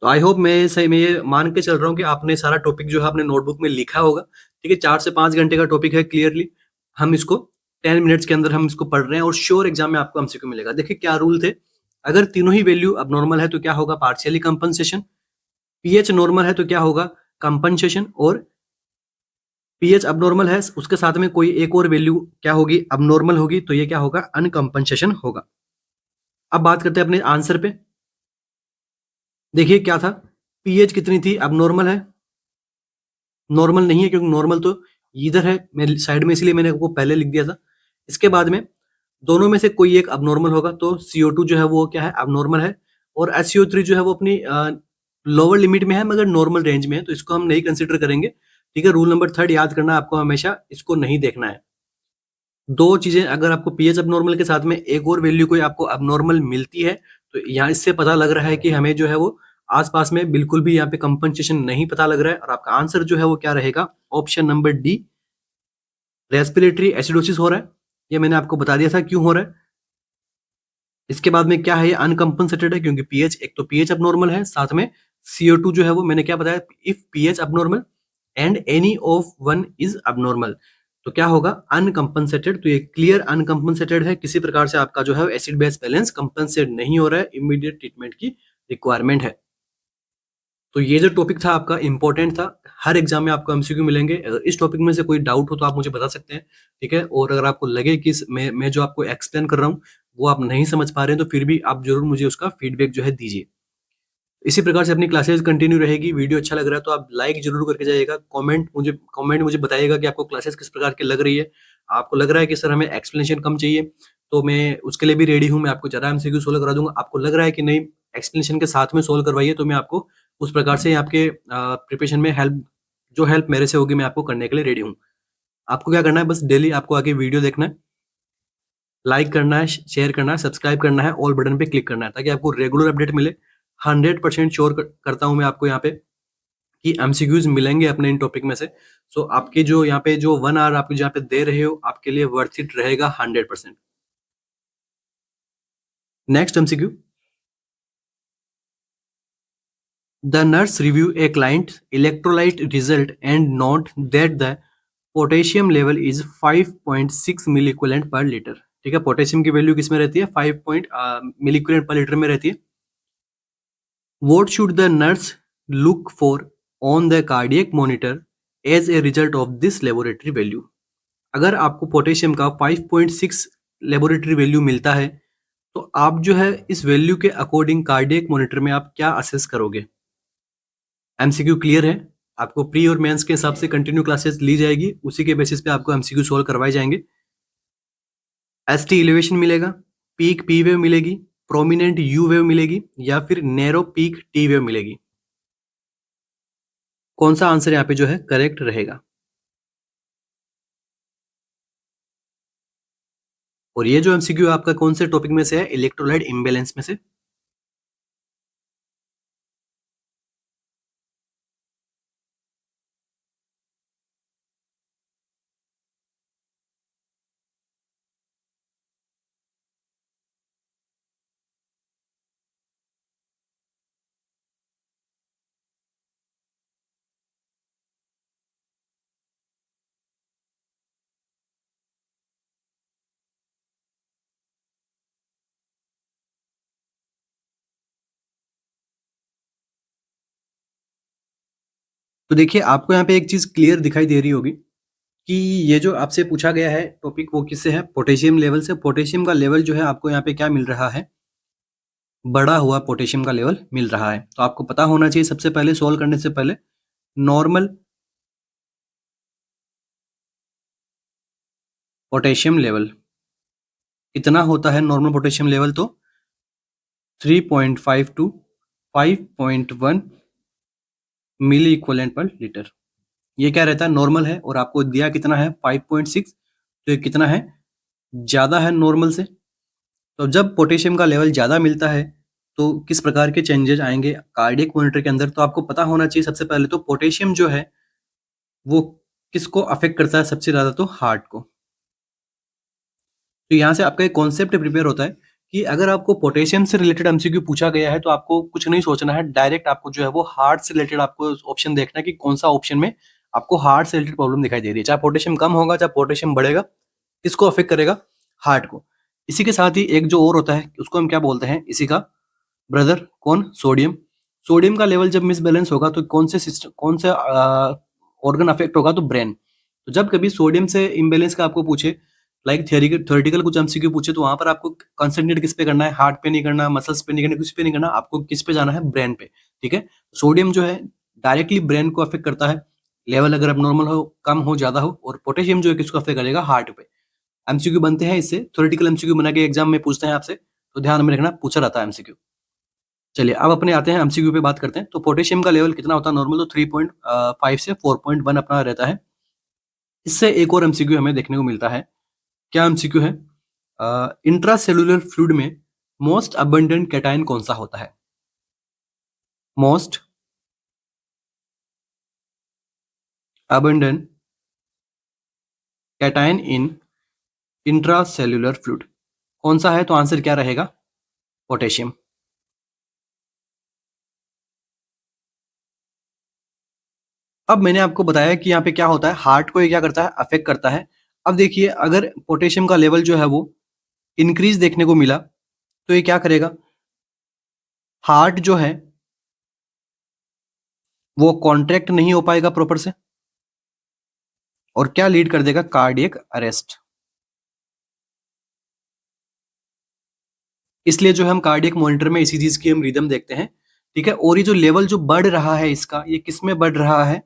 तो आई होप मैं सही में ये मान के चल रहा हूँ कि आपने सारा टॉपिक जो है अपने नोटबुक में लिखा होगा, ठीक है। 4 से 5 घंटे का टॉपिक है, क्लियरली हम इसको 10 मिनट्स के अंदर हम इसको पढ़ रहे हैं, और श्योर एग्जाम में आपको एमसीक्यू मिलेगा। देखिए क्या रूल थे, अगर तीनों ही वैल्यू अबनॉर्मल है तो क्या होगा, पार्शियली कंपनसेशन। पीएच नॉर्मल है तो क्या होगा, कंपनसेशन। और पीएच अबनॉर्मल है, उसके साथ में कोई एक और वैल्यू क्या होगी, अबनॉर्मल होगी, तो ये क्या होगा, अनकंपनसेशन होगा। अब बात करते हैं अपने आंसर पे। देखिए क्या था, पीएच कितनी थी, अबनॉर्मल है, नॉर्मल नहीं है, क्योंकि नॉर्मल तो इधर है, मैं साइड में इसलिए मैंने वो पहले लिख दिया था। इसके बाद में दोनों में से कोई एक अबनॉर्मल होगा, तो CO2 जो है वो क्या है, अबनॉर्मल है। और SCO3 जो है वो अपनी लोअर लिमिट में है, मगर नॉर्मल रेंज में है, तो इसको हम नहीं कंसिडर करेंगे, ठीक है। रूल नंबर 3 याद करना, आपको हमेशा इसको नहीं देखना है। दो चीजें, अगर आपको पीएच अबनॉर्मल के साथ में एक और वैल्यू कोई आपको अबनॉर्मल मिलती है, तो यहाँ इससे पता लग रहा है कि हमें जो है वो आसपास में बिल्कुल भी यहाँ पे कंपनसेशन नहीं पता लग रहा है, और आपका आंसर जो है वो क्या रहेगा, option number D, respiratory acidosis हो रहा है। ये मैंने आपको बता दिया था क्यों हो रहा है। इसके बाद में क्या है, ये अनकंपनसेटेड है, क्योंकि पीएच, एक तो पीएच अबनॉर्मल है, साथ में CO2 जो है वो मैंने क्या बताया, if pH abnormal and any of one is abnormal, तो क्या होगा, अनकंपनसेटेड। तो ये क्लियर अनकंपनसेटेड है, किसी प्रकार से आपका जो है एसिड बेस बैलेंस कंपनसेट नहीं हो रहा है, इमीडिएट ट्रीटमेंट की रिक्वायरमेंट है। तो ये जो टॉपिक था आपका इंपॉर्टेंट था, हर एग्जाम में आपको एमसीक्यू मिलेंगे। अगर इस टॉपिक में से कोई डाउट हो तो आप मुझे बता सकते हैं, ठीक है। और अगर आपको लगे कि मैं जो आपको एक्सप्लेन कर रहा हूँ वो आप नहीं समझ पा रहे हैं, तो फिर भी आप जरूर मुझे उसका फीडबैक जो है दीजिए। इसी प्रकार से अपनी क्लासेस कंटिन्यू रहेगी। वीडियो अच्छा लग रहा है तो आप लाइक जरूर करके जाइएगा। कमेंट मुझे बताइएगा कि आपको क्लासेस किस प्रकार की लग रही है। आपको लग रहा है कि सर हमें एक्सप्लेनेशन कम चाहिए, तो मैं उसके लिए भी रेडी हूँ, मैं आपको ज़्यादा एमसीक्यू सोल्व करा दूंगा। आपको लग रहा है कि नहीं, एक्सप्लेनेशन के साथ में सोल्व करवाइए, तो मैं आपको उस प्रकार से आपके प्रिपरेशन में हेल्प मेरे से होगी, मैं आपको करने के लिए रेडी हूँ। आपको क्या करना है, बस डेली आपको आगे वीडियो देखना है, लाइक करना है, शेयर करना है, सब्सक्राइब करना है, ऑल बटन पे क्लिक करना है, ताकि आपको रेगुलर अपडेट मिले। 100% श्योर करता हूँ मैं आपको यहाँ पे कि एमसीक्यूज मिलेंगे अपने इन टॉपिक में से। सो आपके जो यहाँ पे जो 1 आवर आप जहाँ पे दे रहे हो, आपके लिए वर्थ इट रहेगा 100%। Next MCQ, the nurse review a client electrolyte result and note that the potassium level is 5.6 मिलीक्विवेलेंट पर लीटर। ठीक है, पोटेशियम की वैल्यू किस में रहती है, 5 मिलीक्विवेलेंट पर लीटर में रहती है। What should the nurse look for on the cardiac monitor as a result of this laboratory value? अगर आपको पोटेशियम का 5.6 लेबोरेटरी वैल्यू मिलता है, तो आप जो है इस वैल्यू के अकॉर्डिंग कार्डियक मॉनिटर में आप क्या असेस करोगे? एमसीक्यू क्लियर है? आपको प्री और मेंस के हिसाब से कंटिन्यू क्लासेस ली जाएगी, उसी के बेसिस पे आपको एमसीक्यू सॉल्व करवाए जाएंगे। एसटी इलेवेशन मिलेगा, पीक पी वेव मिलेगी, प्रोमिनेंट यू वेव मिलेगी, या फिर नैरो पीक टी वेव मिलेगी। कौन सा आंसर यहाँ पे जो है करेक्ट रहेगा? और ये जो एमसीक्यू आपका कौन से टॉपिक में से है? इलेक्ट्रोलाइट इम्बैलेंस में से। तो देखिए, आपको यहाँ पे एक चीज क्लियर दिखाई दे रही होगी कि ये जो आपसे पूछा गया है टॉपिक, वो किससे है? पोटेशियम लेवल से। पोटेशियम का लेवल जो है आपको यहाँ पे क्या मिल रहा है? बढ़ा हुआ पोटेशियम का लेवल मिल रहा है। तो आपको पता होना चाहिए सबसे पहले, सोल्व करने से पहले, नॉर्मल पोटेशियम लेवल कितना होता है? नॉर्मल पोटेशियम लेवल तो 3.5 to 5.1 milli equivalent per litre. ये क्या रहता है? नॉर्मल है, और आपको दिया कितना है? 5.6। तो ये कितना है? ज्यादा है नॉर्मल से। तो जब पोटेशियम का लेवल ज्यादा मिलता है तो किस प्रकार के चेंजेस आएंगे कार्डियक मॉनिटर के अंदर? तो आपको पता होना चाहिए सबसे पहले तो पोटेशियम जो है वो किसको अफेक्ट करता है सबसे ज्यादा? तो हार्ट को। तो यहाँ से आपका एक कॉन्सेप्ट प्रिपेयर होता है कि अगर आपको पोटेशियम से रिलेटेड एमसीक्यू पूछा गया है तो आपको कुछ नहीं सोचना है, डायरेक्ट आपको जो है वो हार्ट से रिलेटेड आपको ऑप्शन देखना है कि कौन सा ऑप्शन में आपको हार्ट से रिलेटेड प्रॉब्लम दिखाई दे रही है। चाहे पोटेशियम कम होगा, चाहे पोटेशियम बढ़ेगा, किसको अफेक्ट करेगा? हार्ट को। इसी के साथ ही एक जो और होता है उसको हम क्या बोलते हैं? इसी का ब्रदर कौन? सोडियम। सोडियम का लेवल जब मिसबैलेंस होगा तो कौन से सिस्टम, कौन से ऑर्गन अफेक्ट होगा? तो ब्रेन। तो जब कभी सोडियम से इम्बेलेंस का आपको पूछे, लाइक थियोरिटिकल कुछ एमसीक्यू पूछे, तो वहां पर आपको कंसंट्रेट किस पे करना है? हार्ट पे नहीं करना, मसल्स पे नहीं करना, किस पे नहीं करना, आपको किस पे जाना है? ब्रेन पे। ठीक है। सोडियम जो है डायरेक्टली ब्रेन को अफेक्ट करता है, लेवल अगर अब नॉर्मल हो, कम हो, ज्यादा हो। और पोटेशियम जो है किसको अफेक्ट करेगा? हार्ट पे। एमसीक्यू बनते हैं इससे, थ्योरेटिकल एमसीक्यू बना के एग्जाम में पूछते हैं आपसे, तो ध्यान में रखना, पूछा रहता है एमसीक्यू। चलिए अब अपने आते हैं एमसीक्यू पे बात करते हैं। तो पोटेशियम का लेवल कितना होता है नॉर्मल? तो 3.5 से 4.1 अपना रहता है। इससे एक और एमसीक्यू हमें देखने को मिलता है। क्या एमसीक्यू है? इंट्रासेलुलर फ्लूइड में मोस्ट अबंडेंट कैटायन कौन सा होता है? मोस्ट अबंडेंट कैटायन इन इंट्रासेलुलर फ्लूइड कौन सा है? तो आंसर क्या रहेगा? पोटेशियम। अब मैंने आपको बताया कि यहाँ पे क्या होता है, हार्ट को ये क्या करता है? अफेक्ट करता है। अब देखिए, अगर पोटेशियम का लेवल जो है वो इंक्रीज देखने को मिला तो ये क्या करेगा? हार्ट जो है वो कॉन्ट्रैक्ट नहीं हो पाएगा प्रॉपर से, और क्या लीड कर देगा? Cardiac arrest. इसलिए जो हम कार्डियक मॉनिटर में इसी चीज की हम रिदम देखते हैं। ठीक है। और ये जो लेवल जो बढ़ रहा है इसका, ये किस में बढ़ रहा है?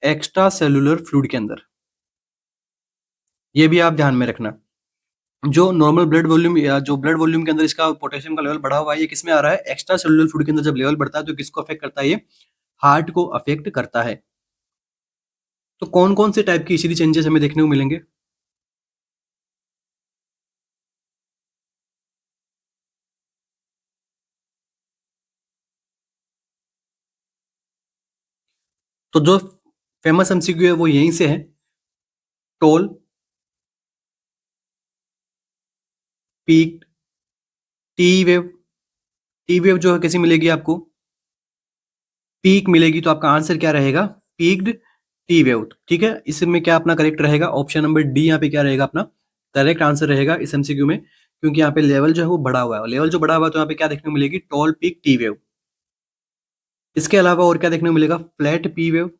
एक्स्ट्रा सेलुलर फ्लूइड के अंदर। ये भी आप ध्यान में रखना। जो नॉर्मल ब्लड वॉल्यूम या जो ब्लड वॉल्यूम के अंदर इसका पोटेशियम का लेवल बढ़ा हुआ है, ये किस में आ रहा है? एक्स्ट्रा सेलुलर फ्लूइड के अंदर जब लेवल बढ़ता है तो किसको अफेक्ट करता है? ये हार्ट को अफेक्ट करता है। तो कौन कौन से टाइप की इसीलिए चेंजेस हमें देखने को मिलेंगे? तो जो फेमस एमसीक्यू है वो यहीं से है। Toll, peak, T wave. T wave जो है कैसी मिलेगी आपको? पीक मिलेगी। तो आपका आंसर क्या रहेगा? Peaked T wave. ठीक है। इसमें क्या अपना करेक्ट रहेगा? ऑप्शन नंबर डी यहाँ पे क्या रहेगा अपना करेक्ट आंसर रहेगा इस एमसीक्यू में, क्योंकि यहाँ पे लेवल जो है वो बढ़ा हुआ है। लेवल जो बढ़ा हुआ है तो यहाँ पे क्या देखने को मिलेगी? Tall peak T wave. इसके अलावा और क्या देखने को मिलेगा? Flat P wave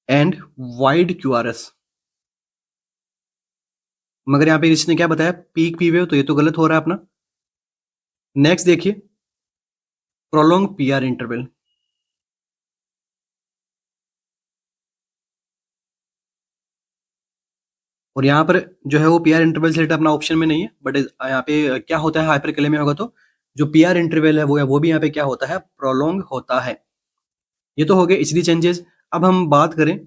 and wide QRS. मगर यहाँ पे इसने क्या बताया, पीक पी वेव, तो ये तो गलत हो रहा है अपना। नेक्स्ट देखिए, प्रोलॉन्ग पीआर इंटरवल। और यहाँ पर जो है वो पीआर इंटरवल सेट अपना ऑप्शन में नहीं है, बट यहाँ पे क्या होता है हाइपरकैलेमिया होगा तो जो पीआर इंटरवल है वो भी यहाँ पे क्या होता है, प्रोलॉन्ग होता है। ये तो हो गए एचडी चेंजेस। अब हम बात करें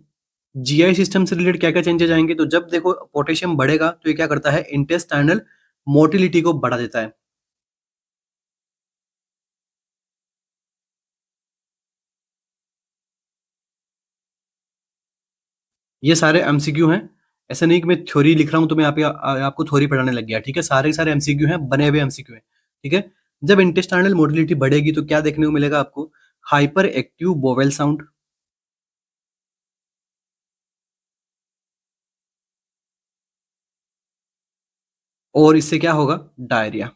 जीआई सिस्टम से रिलेटेड क्या क्या चेंजेस आएंगे, तो जब देखो पोटेशियम बढ़ेगा तो ये क्या करता है, इंटेस्टाइनल मोटिलिटी को बढ़ा देता है। ये सारे एमसीक्यू हैं, ऐसा नहीं कि मैं थ्योरी लिख रहा हूं तो मैं आपको थ्योरी पढ़ाने लग गया, ठीक है। सारे के सारे एमसीक्यू हैं, बने हुए एमसीक्यू हैं, ठीक है। जब इंटेस्टाइनल मोटिलिटी बढ़ेगी तो क्या देखने को मिलेगा आपको, हाइपर एक्टिव बोवेल साउंड, और इससे क्या होगा, डायरिया।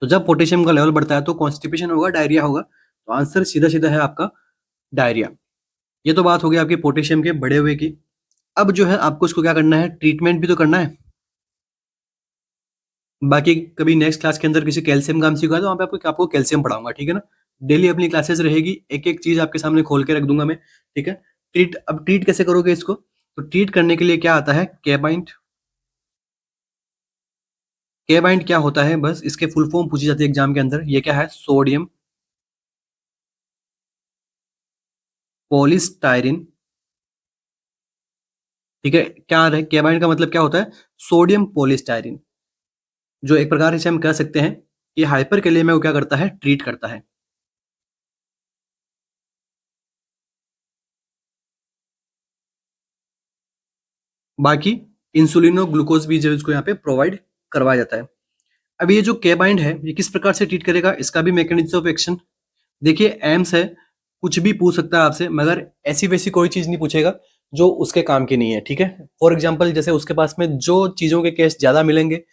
तो जब पोटेशियम का लेवल बढ़ता है तो कॉन्स्टिपेशन होगा, डायरिया होगा, तो आंसर सीधा सीधा है आपका डायरिया। ये तो बात हो गई आपकी पोटेशियम के बढ़े हुए की। अब जो है आपको इसको क्या करना है, ट्रीटमेंट भी तो करना है। बाकी कभी नेक्स्ट क्लास के अंदर किसी कैल्शियम का एमसीक्यू है तो वहाँ पे आपको कैल्शियम पढ़ाऊंगा, ठीक है ना। डेली अपनी क्लासेस रहेगी, एक एक चीज आपके सामने खोल के रख दूंगा मैं, ठीक है। अब ट्रीट कैसे करोगे इसको, तो ट्रीट करने के लिए क्या आता है, केबाइंट। केबाइंट क्या होता है, बस इसके फुल फॉर्म पूछी जाती है एग्जाम के अंदर, ये क्या है, सोडियम पॉलीस्टायरिन, ठीक है। क्या है केबाइंट का मतलब क्या होता है, सोडियम पॉलीस्टायरिन, जो एक प्रकार से हम कह सकते हैं कि हाइपर कैलेमिया को क्या करता है, ट्रीट करता है। बाकी इंसुलिन और ग्लूकोज भी जो इसको यहाँ पे प्रोवाइड करवाया जाता है। अब ये जो केबाइंड है ये किस प्रकार से ट्रीट करेगा, इसका भी मैकेनिज्म ऑफ एक्शन देखिए, एम्स है, कुछ भी पूछ सकता है आपसे, मगर ऐसी वैसी कोई चीज नहीं पूछेगा जो उसके काम की नहीं है, ठीक है। फॉर एग्जाम्पल जैसे उसके पास में जो चीजों के केस ज्यादा मिलेंगे,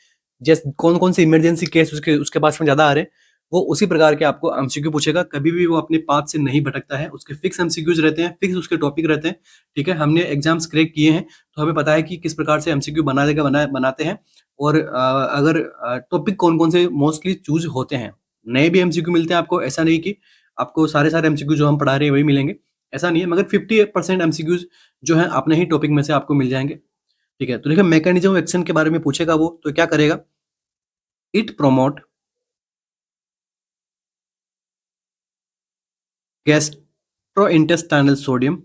जैसे कौन कौन से इमरजेंसी केस उसके उसके पास में ज्यादा आ रहे हैं, वो उसी प्रकार के आपको एमसीक्यू पूछेगा। कभी भी वो अपने पाथ से नहीं भटकता है, उसके फिक्स एमसीक्यूज रहते हैं, फिक्स उसके टॉपिक रहते हैं, ठीक है। हमने एग्जाम्स क्रैक किए हैं तो हमें पता है कि किस प्रकार से एमसीक्यू बनाते हैं, और अगर टॉपिक कौन कौन से मोस्टली चूज होते हैं। नए भी एमसीक्यू मिलते हैं आपको, ऐसा नहीं कि आपको सारे सारे एमसीक्यू जो हम पढ़ा रहे हैं वही मिलेंगे, ऐसा नहीं है, मगर 50% एमसीक्यूज जो है अपने ही टॉपिक में से आपको मिल जाएंगे, ठीक है। तो देखिए मैकेनिज्म ऑफ एक्शन के बारे में पूछेगा वो, तो क्या करेगा, it promote gastrointestinal sodium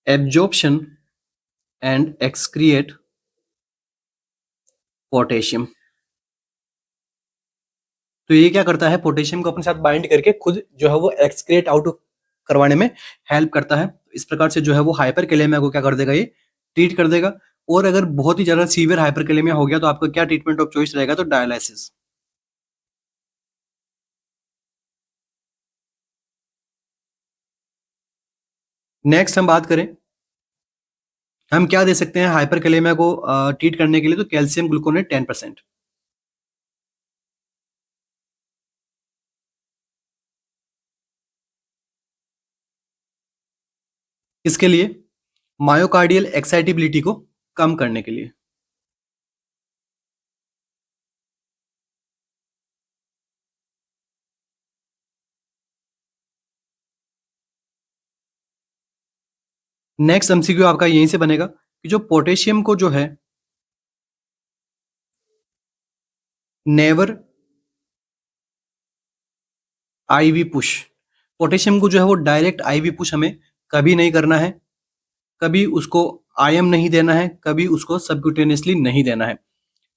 absorption and excrete potassium. तो ये क्या करता है, पोटेशियम को अपने साथ बाइंड करके खुद जो है वो एक्सक्रिएट आउट करवाने में हेल्प करता है। इस प्रकार से जो है वो हाइपर कैलेमिया को क्या कर देगा, ये ट्रीट कर देगा। और अगर बहुत ही ज्यादा सीवियर हाइपर कैलेमिया हो गया तो आपका क्या ट्रीटमेंट ऑफ चॉइस रहेगा, तो डायलिसिस। नेक्स्ट हम बात करें, हम क्या दे सकते हैं हाइपर कैलेमिया को ट्रीट करने के लिए, तो कैल्शियम ग्लूकोनेट 10%। इसके लिए मायोकार्डियल एक्साइटेबिलिटी को कम करने के लिए। नेक्स्ट एमसीक्यू आपका यहीं से बनेगा कि जो पोटेशियम को जो है नेवर आईवी पुश, पोटेशियम को जो है वो डायरेक्ट आईवी पुश हमें कभी नहीं करना है, कभी उसको आयम नहीं देना है, कभी उसको सबक्यूटेनियसली नहीं देना है।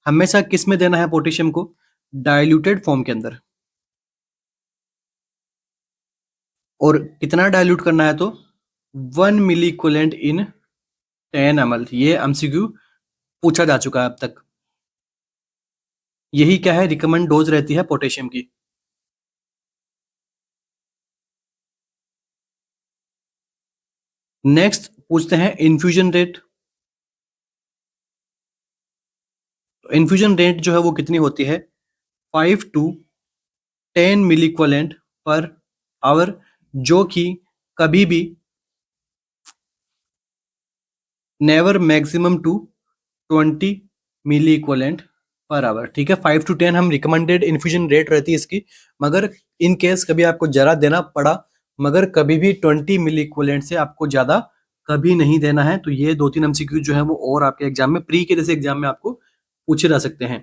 हमेशा किस में देना है पोटेशियम को, डाइल्यूटेड फॉर्म के अंदर। और कितना डाइल्यूट करना है, तो 1 मिली इक्विवेलेंट इन 10 ml। ये एमसीक्यू पूछा जा चुका है अब तक। यही क्या है, रिकमेंड डोज रहती है पोटेशियम की। नेक्स्ट पूछते हैं इन्फ्यूजन रेट। इन्फ्यूजन रेट जो है वो कितनी होती है, 5 to 10 मिलीक्वलेंट पर आवर, जो कि कभी भी never maximum to 20 milli equivalent per hour. ठीक है, 5 to 10 हम रिकमेंडेड इन्फ्यूजन रेट रहती है इसकी, मगर इन केस कभी आपको जरा देना पड़ा, मगर कभी भी 20 मिली इक्वलेंट से आपको ज्यादा कभी नहीं देना है। तो ये 2-3 एमसीक्यू जो है वो और आपके एग्जाम में, प्री के जैसे एग्जाम में आपको पूछे जा सकते हैं।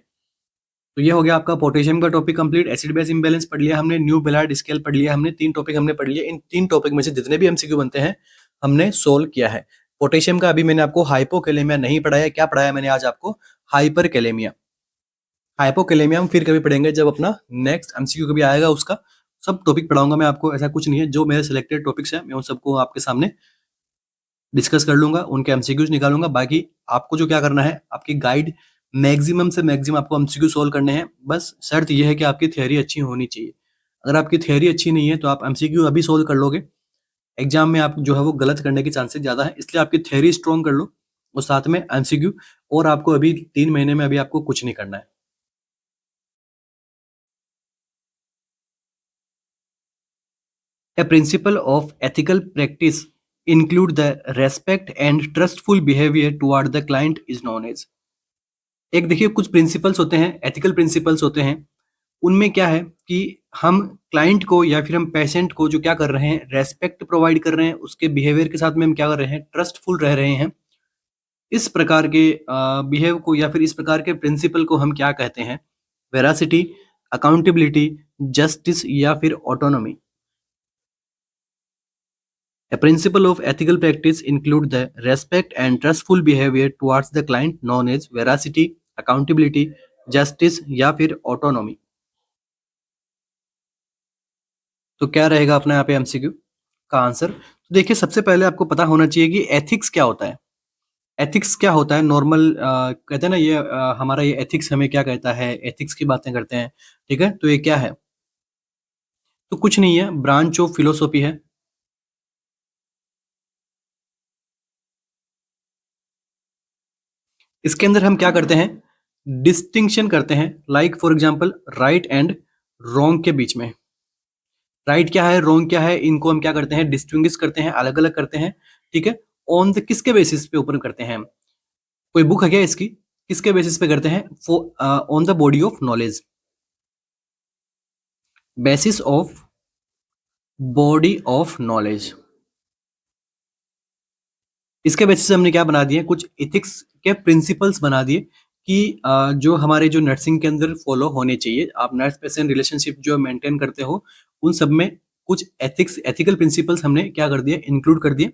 तो ये हो गया आपका पोटेशियम का topic complete. Acid base imbalance पढ़ लिया हमने, न्यू बेलार्ड स्केल पढ़ लिया हमने, 3 टॉपिक हमने पढ़ लिए। इन 3 टॉपिक में से जितने भी एमसीक्यू बनते हैं हमने सोल्व किया है। पोटेशियम का अभी मैंने आपको हाइपोकैलेमिया नहीं पढ़ाया, क्या पढ़ाया मैंने आज आपको? हाइपरकैलेमिया। हाइपोकैलेमिया हम फिर कभी पढ़ेंगे जब अपना नेक्स्ट एमसीक्यू कभी आएगा, उसका सब टॉपिक पढ़ाऊंगा मैं आपको। ऐसा कुछ नहीं है, जो मेरे सिलेक्टेड टॉपिक्स हैं मैं उन सबको आपके सामने डिस्कस कर लूंगा, उनके एमसीक्यूज निकालूंगा। बाकी आपको जो क्या करना है, आपकी गाइड मैक्सिमम से मैक्सिमम आपको एमसीक्यू सोल्व करने हैं। बस शर्त यह है कि आपकी थियरी अच्छी होनी चाहिए। अगर आपकी थियरी अच्छी नहीं है तो आप एमसीक्यू अभी सोल्व कर लोगे, एग्जाम में आप जो है वो गलत करने के चांसेस ज्यादा है। इसलिए आपकी थियरी स्ट्रॉन्ग कर लो और साथ में एमसीक्यू। और आपको अभी 3 महीने में अभी आपको कुछ नहीं करना है। A principle of ethical practice include the respect and trustful behavior toward the client is known as। एक देखिए, कुछ प्रिंसिपल्स होते हैं, एथिकल प्रिंसिपल्स होते हैं। उनमें क्या है कि हम क्लाइंट को या फिर हम पेशेंट को जो क्या कर रहे हैं, रेस्पेक्ट प्रोवाइड कर रहे हैं, उसके बिहेवियर के साथ में हम क्या कर रहे हैं, ट्रस्टफुल रह रहे हैं। इस प्रकार के बिहेव को या फिर इस प्रकार के प्रिंसिपल को हम क्या कहते हैं? वेरासिटी, अकाउंटेबिलिटी, जस्टिस या फिर autonomy. A principle of ethical practice include the respect and trustful behavior towards the client known as veracity, accountability, justice या फिर autonomy। तो क्या रहेगा अपना यहाँ पे एमसीक्यू का आंसर? तो देखिए, सबसे पहले आपको पता होना चाहिए कि एथिक्स क्या होता है। एथिक्स क्या होता है? नॉर्मल कहते हैं ना, ये हमारा ये एथिक्स हमें क्या कहता है, एथिक्स की बातें करते हैं। ठीक है, तो ये क्या है? तो कुछ नहीं है, ब्रांच ऑफ फिलोसॉफी है। इसके अंदर हम क्या करते हैं, डिस्टिंक्शन करते हैं। Like for example right and wrong के बीच में। राइट क्या है, रॉन्ग क्या है, इनको हम क्या करते हैं, डिस्टिंग्विश करते हैं, अलग अलग करते हैं। ठीक है, ऑन द किसके बेसिस पे ऊपर करते हैं? कोई बुक है क्या इसकी? किसके बेसिस पे करते हैं? On the body of knowledge, basis of body of knowledge. इसके बेसिस से हमने क्या बना दिए, कुछ एथिक्स के प्रिंसिपल्स बना दिए कि जो हमारे जो नर्सिंग के अंदर फॉलो होने चाहिए। आप नर्स पेशेंट रिलेशनशिप जो मेंटेन करते हो, उन सब में कुछ एथिक्स, एथिकल प्रिंसिपल्स हमने क्या कर दिए, इंक्लूड कर दिए।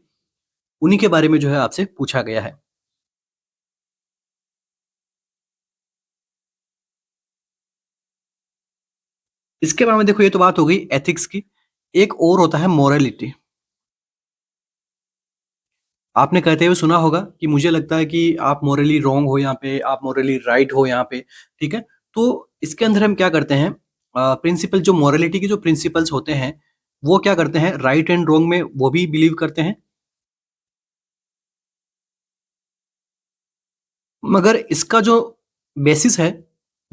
उन्हीं के बारे में जो है आपसे पूछा गया है। इसके बारे में देखो, ये तो बात हो गई एथिक्स की। एक और होता है मोरालिटी। आपने कहते हुए सुना होगा कि मुझे लगता है कि आप मोरली रॉन्ग हो यहाँ पे, आप मोरली राइट हो यहाँ पे। ठीक है, तो इसके अंदर हम क्या करते हैं, प्रिंसिपल जो मोरालिटी के जो प्रिंसिपल्स होते हैं, वो क्या करते हैं, राइट एंड रॉन्ग में वो भी बिलीव करते हैं, मगर इसका जो बेसिस है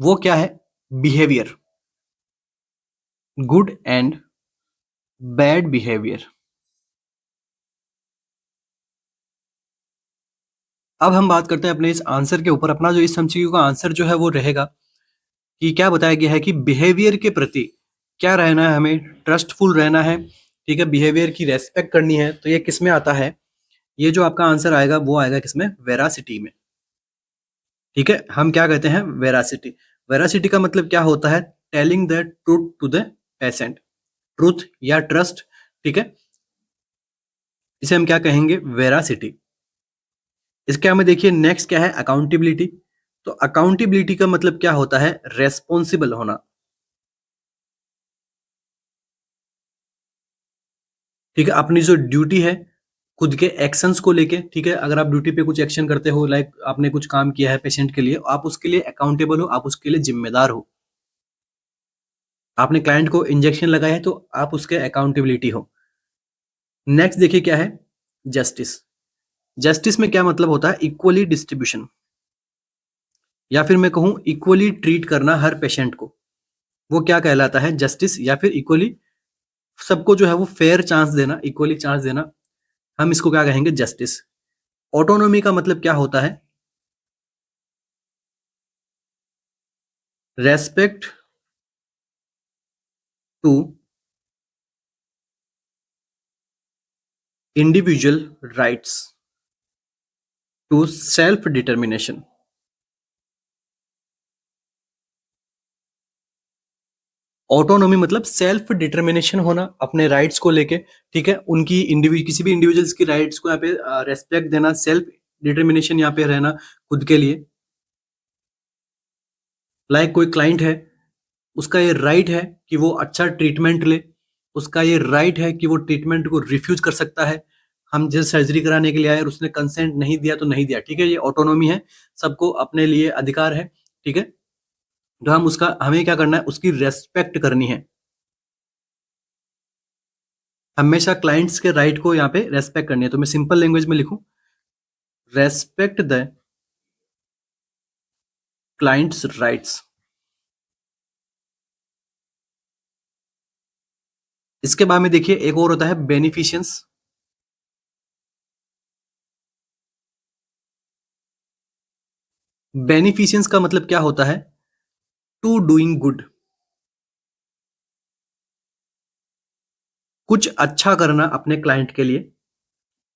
वो क्या है, behaviour, good and bad behaviour. अब हम बात करते हैं अपने इस आंसर के ऊपर। अपना जो इस एमसीक्यू का आंसर जो है वो रहेगा कि क्या बताया गया है कि बिहेवियर के प्रति क्या रहना है, हमें ट्रस्टफुल रहना है। ठीक है, बिहेवियर की रेस्पेक्ट करनी है। तो ये किस में आता है? ये जो आपका आंसर आएगा वो आएगा किसमें, वेरासिटी में। ठीक है, हम क्या कहते हैं, वेरासिटी। वेरासिटी का मतलब क्या होता है, telling the truth to the patient, truth या ट्रस्ट। ठीक है, इसे हम क्या कहेंगे, वेरासिटी। इसके हमें देखिए नेक्स्ट क्या है, अकाउंटेबिलिटी। तो अकाउंटेबिलिटी का मतलब क्या होता है, रेस्पॉन्सिबल होना। ठीक है, अपनी जो ड्यूटी है खुद के एक्शंस को लेके। ठीक है, अगर आप ड्यूटी पे कुछ एक्शन करते हो, लाइक आपने कुछ काम किया है पेशेंट के लिए, आप उसके लिए अकाउंटेबल हो, आप उसके लिए जिम्मेदार हो। आपने क्लाइंट को इंजेक्शन लगाया है तो आप उसके अकाउंटेबिलिटी हो। नेक्स्ट देखिए क्या है, जस्टिस। जस्टिस में क्या मतलब होता है, इक्वली डिस्ट्रीब्यूशन, या फिर मैं कहूं इक्वली ट्रीट करना हर पेशेंट को। वो क्या कहलाता है? जस्टिस या फिर इक्वली सबको जो है वो फेयर चांस देना, इक्वली चांस देना, हम इसको क्या कहेंगे? जस्टिस। ऑटोनॉमी का मतलब क्या होता है? Respect to individual rights to self determination. Autonomy मतलब सेल्फ डिटर्मिनेशन होना अपने राइट्स को लेके, ठीक है? उनकी इंडिविजुअल, किसी भी इंडिविजुअल्स की राइट्स को यहाँ पे रेस्पेक्ट देना, सेल्फ डिटर्मिनेशन यहाँ पे रहना खुद के लिए। लाइक कोई क्लाइंट है, उसका ये राइट है कि वो अच्छा ट्रीटमेंट ले, उसका ये राइट है कि वो ट्रीटमेंट को रिफ्यूज कर सकता है। हम जैसे सर्जरी कराने के लिए आए और उसने कंसेंट नहीं दिया तो नहीं दिया, ठीक है? ये ऑटोनॉमी है, सबको अपने लिए अधिकार है, ठीक है? तो हम उसका, हमें क्या करना है? उसकी रेस्पेक्ट करनी है। हमेशा क्लाइंट्स के राइट को यहाँ पे रेस्पेक्ट करनी है। तो मैं सिंपल लैंग्वेज में लिखूं, रेस्पेक्ट द क्लाइंट्स राइट्स। इसके बाद में देखिए एक और होता है बेनिफिशियंस। बेनिफिशियंस का मतलब क्या होता है? टू डूइंग गुड, कुछ अच्छा करना अपने क्लाइंट के लिए,